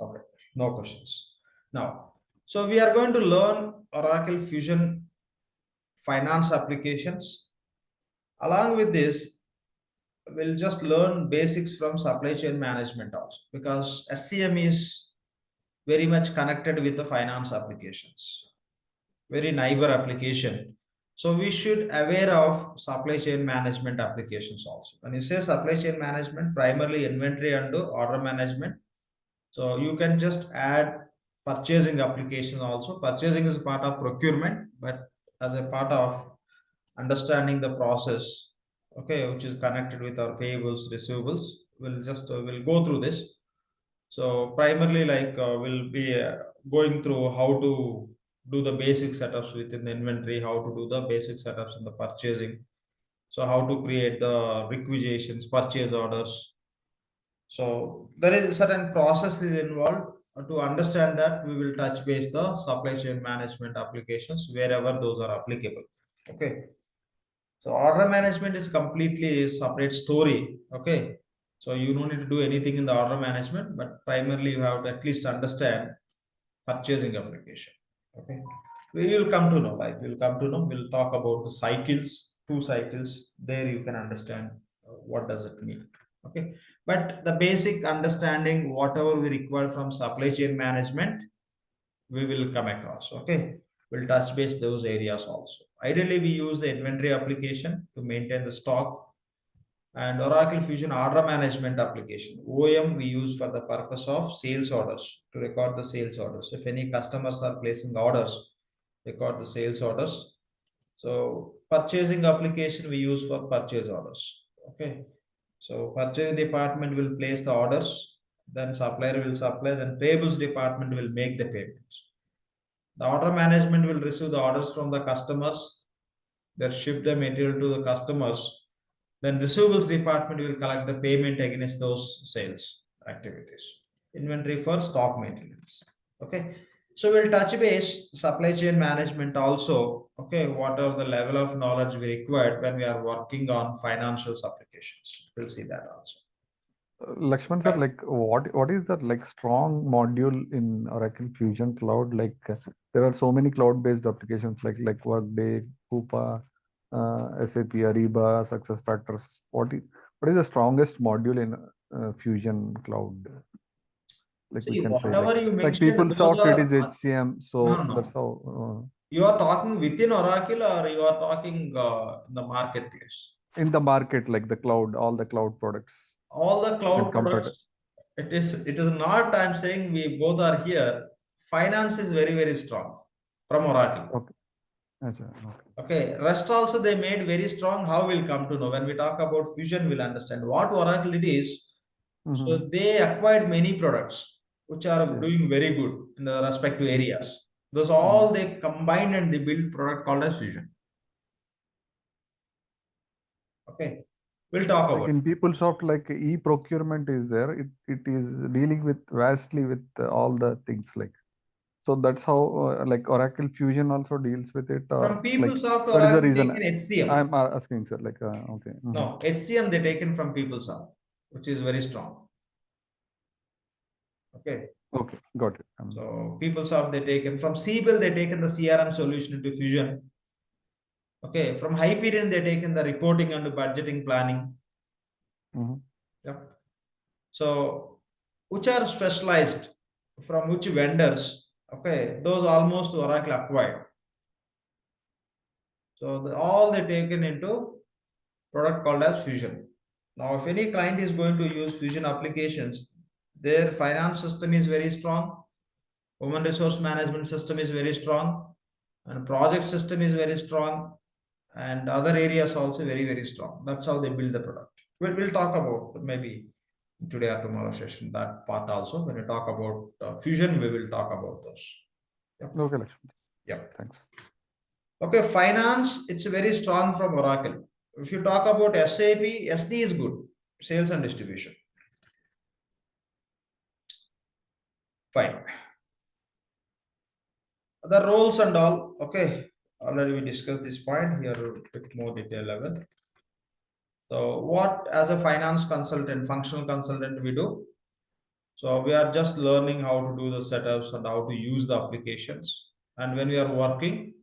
Okay. No questions. Now, so we are going to learn Oracle Fusion finance applications. Along with this, we'll just learn basics from supply chain management also, because SCM is very much connected with the finance applications, very neighbor application. So we should aware of supply chain management applications also. When you say supply chain management, primarily inventory and order management. So you can just add purchasing application also. Purchasing is part of procurement, but as a part of understanding the process, okay, which is connected with our payables, receivables, we'll go through this. So primarily, like we'll be going through how to do the basic setups within the inventory, how to do the basic setups in the purchasing. So how to create the requisitions, purchase orders. So there is a certain process is involved. To understand that, we will touch base the supply chain management applications wherever those are applicable. Okay. So order management is completely a separate story. Okay. So you don't need to do anything in the order management, but primarily you have to at least understand purchasing application. Okay. We will come to know, we'll talk about the cycles, 2 cycles. There you can understand what does it mean. Okay, but the basic understanding, whatever we require from supply chain management, we will come across. Okay, we'll touch base those areas also. Ideally, we use the inventory application to maintain the stock, and Oracle Fusion Order Management application. OM we use for the purpose of sales orders, to record the sales orders. If any customers are placing orders, record the sales orders. So purchasing application we use for purchase orders. Okay. So purchasing department will place the orders, then supplier will supply, then payables department will make the payments. The order management will receive the orders from the customers, then ship the material to the customers, then receivables department will collect the payment against those sales activities. Inventory for stock maintenance. Okay. So we'll touch base supply chain management also. Okay. What are the level of knowledge we required when we are working on financial applications? We'll see that also. Lakshman sir, like what is that like strong module in Oracle Fusion Cloud? Like there are so many cloud-based applications like Workday, Coupa, SAP, Ariba, SuccessFactors. What is the strongest module in Fusion Cloud? Like See, we can say whatever you like mentioned, those PeopleSoft, it are, is HCM. So no. that's how You are talking within Oracle or you are talking in the marketplace? in the market, like the cloud, all the cloud products. All the cloud When compared products, it is not, I'm saying we both are here. Finance is very, very strong from Oracle. Okay. Okay. Okay, rest also they made very strong. How we'll come to know when we talk about Fusion, we'll understand what Oracle it is. Mhm. So they acquired many products which are Yeah. doing very good in the respective areas. Those all they combined and they built product called as Fusion. Okay, we'll talk Like about in PeopleSoft, like e-procurement is there. It is dealing with vastly with all the things like. So that's how like Oracle Fusion also deals with it. from Like PeopleSoft. that is the Oracle reason taken HCM. I'm asking, sir. Like okay. Mhm. No, HCM they taken from PeopleSoft, which is very strong. Okay. Okay, got it. So PeopleSoft they taken from Siebel, they taken the CRM solution into Fusion. Okay, from Hyperion they taken the reporting and budgeting planning. Mhm. Yeah. So which are specialized from which vendors? Okay, those almost Oracle acquired. So all they taken into product called as Fusion. Now, if any client is going to use Fusion applications, their finance system is very strong, human resource management system is very strong, and project system is very strong, and other areas also very, very strong. That's how they build the product. We'll talk about maybe today or tomorrow session that part also. When we talk about Fusion, we will talk about those. Yep. Okay, Lakshman. Yeah. Thanks. Okay, finance, it's very strong from Oracle. If you talk about SAP, SD is good, sales and distribution. Fine. The roles and all, okay, already we discussed this point here with more detail level. So what as a finance consultant, functional consultant we do? So we are just learning how to do the setups and how to use the applications. And when we are working,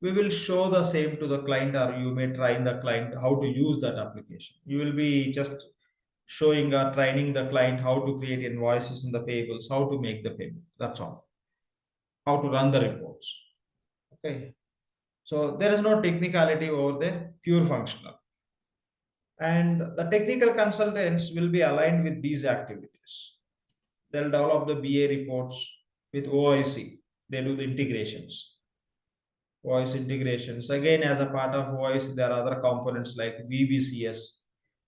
we will show the same to the client, or you may train the client how to use that application. You will be just showing or training the client how to create invoices in the payables, how to make the payment. That's all. How to run the reports. Okay. So there is no technicality over there, pure functional. And the technical consultants will be aligned with these activities. They'll develop the BA reports with OIC. They do the integrations. Voice integrations. Again, as a part of voice, there are other components like VBCS,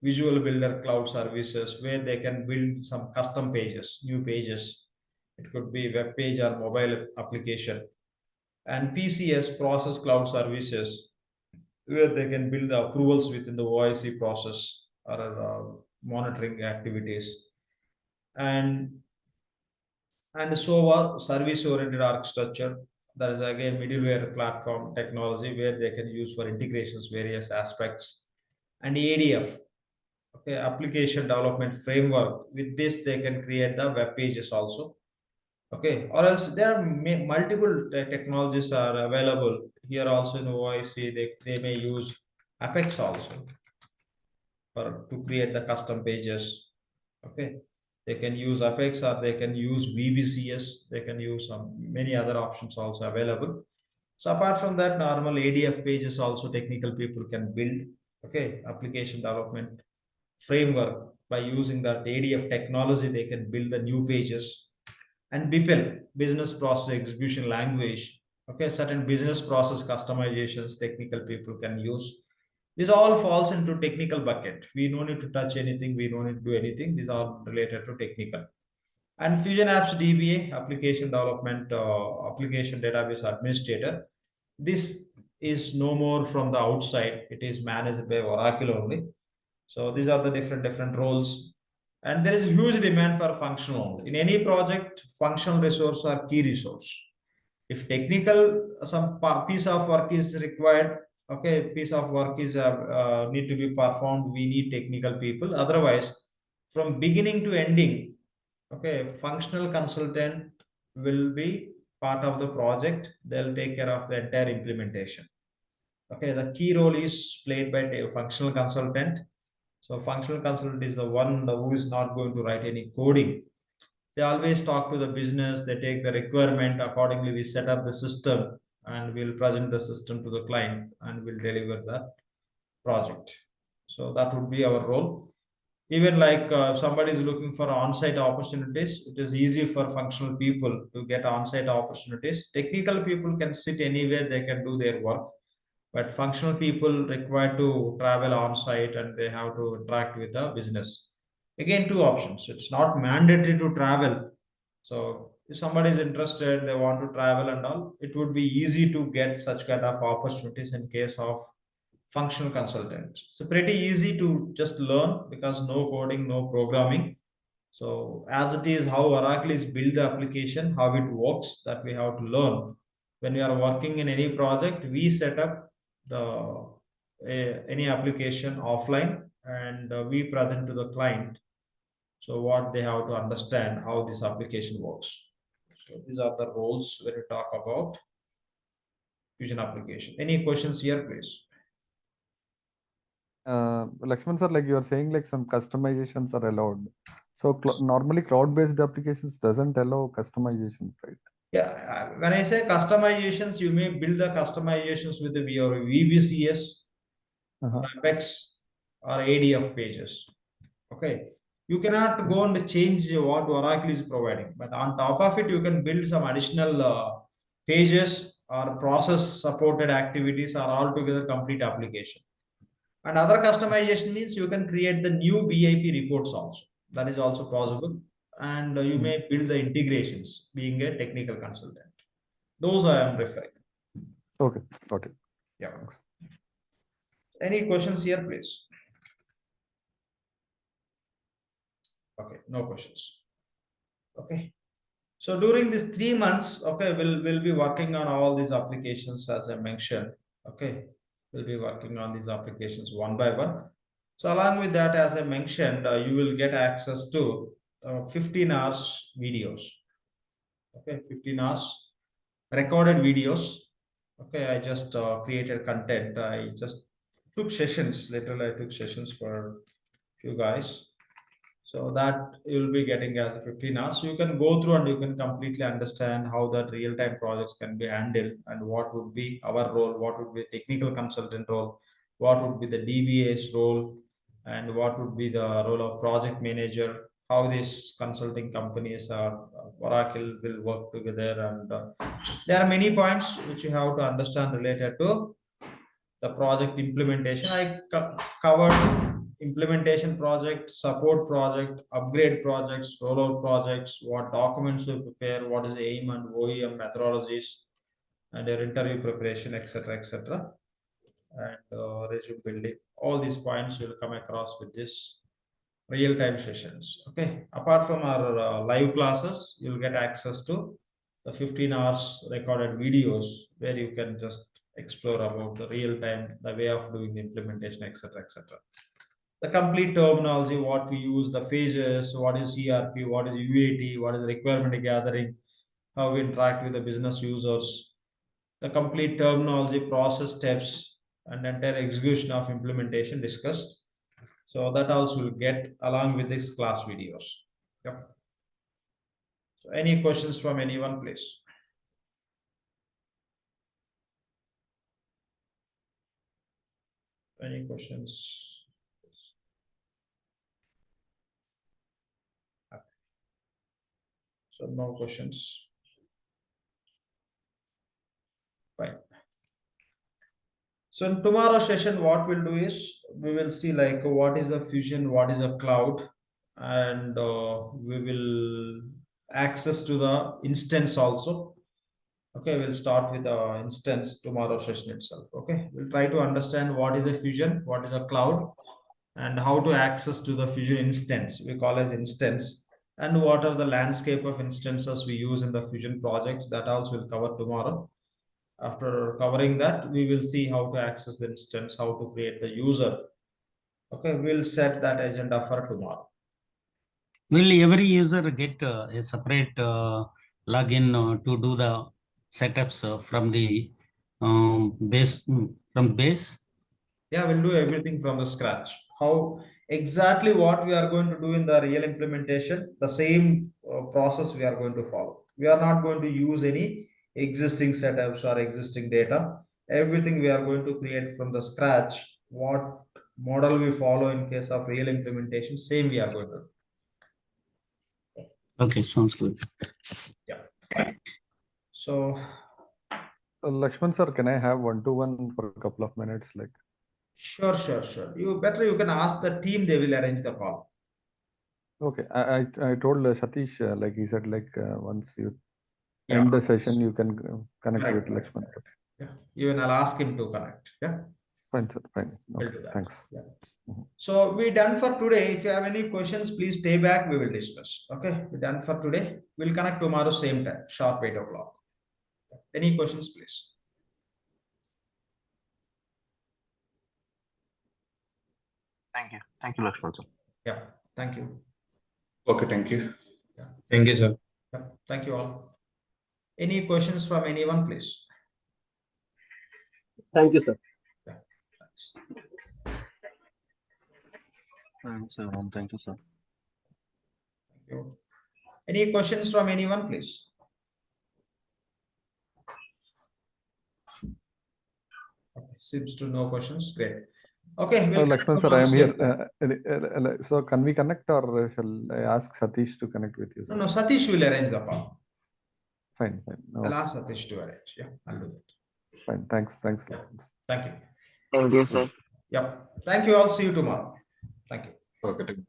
Visual Builder Cloud Services, where they can build some custom pages, new pages. It could be web page or mobile application. And PCS, Process Cloud Services, where they can build the approvals within the OIC process or monitoring activities. And SOA, service-oriented architecture, that is again middleware platform technology where they can use for integrations, various aspects. And ADF, okay, application development framework. With this, they can create the web pages also. Okay, or else there are multiple technologies are available here also in OIC. They may use Apex also. to create the custom pages. Okay, they can use Apex or they can use VBCS. They can use some many other options also available. So apart from that, normal ADF pages also technical people can build. Okay, application development framework by using that ADF technology, they can build the new pages. And BPEL, business process execution language. Okay, certain business process customizations technical people can use. This all falls into technical bucket. We don't need to touch anything. We don't need to do anything. These are related to technical. And Fusion Apps DBA, application development, application database administrator. This is no more from the outside. It is managed by Oracle only. So these are the different roles. And there is a huge demand for functional. In any project, functional resource are key resource. If technical, some piece of work is required, okay, piece of work is need to be performed, we need technical people. Otherwise, from beginning to ending, okay, functional consultant will be part of the project. They'll take care of the entire implementation. Okay, the key role is played by a functional consultant. So functional consultant is the one who is not going to write any coding. They always talk to the business, they take the requirement, accordingly we set up the system and we'll present the system to the client and we'll deliver the project. So that would be our role. Even like somebody is looking for on-site opportunities, it is easy for functional people to get on-site opportunities. Technical people can sit anywhere, they can do their work. But functional people require to travel on site and they have to interact with the business. Again, two options. It's not mandatory to travel. So if somebody is interested, they want to travel and all, it would be easy to get such kind of opportunities in case of functional consultants. It's pretty easy to just learn because no coding, no programming. So as it is how Oracle is build the application, how it works, that we have to learn. When we are working in any project, we set up the any application offline and we present to the client. So what they have to understand how this application works. So these are the roles when we talk about Fusion application. Any questions here, please? Lakshman sir, like you are saying, like some customizations are allowed. So normally cloud-based applications doesn't allow customizations, right? Yeah, when I say customizations, you may build the customizations with your VBCS, Apex, or ADF pages. Okay, you cannot go and change what Oracle is providing, but on top of it, you can build some additional pages or process supported activities or altogether complete application. And other customization means you can create the new BIP reports also. That is also possible. And you may build the integrations being a technical consultant. Those I am referring. Okay, got it. Yeah. Any questions here, please? Okay, no questions. Okay. So during these 3 months, okay, we'll be working on all these applications as I mentioned. Okay, we'll be working on these applications one by one. So along with that, as I mentioned, you will get access to 15 hours videos. Okay, 15 hours recorded videos. Okay, I just created content. I just took sessions. Literally, I took sessions for few guys. So that you'll be getting as a 15 hours. You can go through and you can completely understand how that real-time projects can be handled and what would be our role, what would be technical consultant role, what would be the DBA's role, and what would be the role of project manager, how these consulting companies are Oracle will work together. And there are many points which you have to understand related to the project implementation. I covered implementation project, support project, upgrade projects, rollout projects, what documents to prepare, what is AIM and OEM methodologies, and their interview preparation, etc., and resume building. All these points will come across with this real-time sessions. Okay, apart from our live classes, you'll get access to the 15 hours recorded videos where you can just explore about the real-time, the way of doing the implementation, etc., the complete terminology, what we use, the phases, what is CRP, what is UAT, what is requirement gathering, how we interact with the business users, the complete terminology, process steps, and entire execution of implementation discussed. So that also will get along with this class videos. Yep. So any questions from anyone, please? Any questions? Okay. So no questions. Fine. So in tomorrow's session, what we'll do is we will see like what is a fusion, what is a cloud, and we will access to the instance also. Okay, we'll start with the instance tomorrow session itself. Okay, we'll try to understand what is a fusion, what is a cloud, and how to access to the fusion instance. We call as instance, and what are the landscape of instances we use in the fusion projects. That also will cover tomorrow. After covering that, we will see how to access the instance, how to create the user. Okay, we'll set that agenda for tomorrow. Will every user get a separate login to do the setups from the base from base? Yeah, we'll do everything from the scratch. How exactly what we are going to do in the real implementation, the same process we are going to follow. We are not going to use any existing setups or existing data. Everything we are going to create from the scratch. What model we follow in case of real implementation, same we are going to do. Okay, sounds good. So Lakshman sir, can I have one-to-one for a couple of minutes? Like, sure. You can ask the team, they will arrange the call. okay, I told Satish, like he said, like once you Yeah. end the session, you can connect with Correct. Lakshman. Yeah, even I'll ask him to connect. Yeah. Fine, sir. Fine. We'll Okay, do that. thanks. Yeah. Mhm. So we're done for today. If you have any questions, please stay back. We will discuss. Okay, we're done for today. We'll connect tomorrow same time, sharp 8 o'clock. Any questions, please? Thank you, Lakshman sir. Yeah. Thank you. Okay, thank you. Thank you, sir. Yeah. Thank you all. Any questions from anyone, please? Thank you, sir. Yeah. Thanks. Thanks, everyone. Thank you, sir. Thank you. Any questions from anyone, please? Okay. Seems to no questions. Great. Okay. We'll connect Lakshman sir, I am tomorrow here. same time. So can we connect or shall I ask Satish to connect with you? Sir? No, Satish will arrange the call. Fine, fine. No, I'll ask Satish to arrange. Yeah, I'll do that. fine. Thanks. Yeah. Thank you. Thank you, sir. Yeah. Thank you all. See you tomorrow. Thank you. Okay, thank you.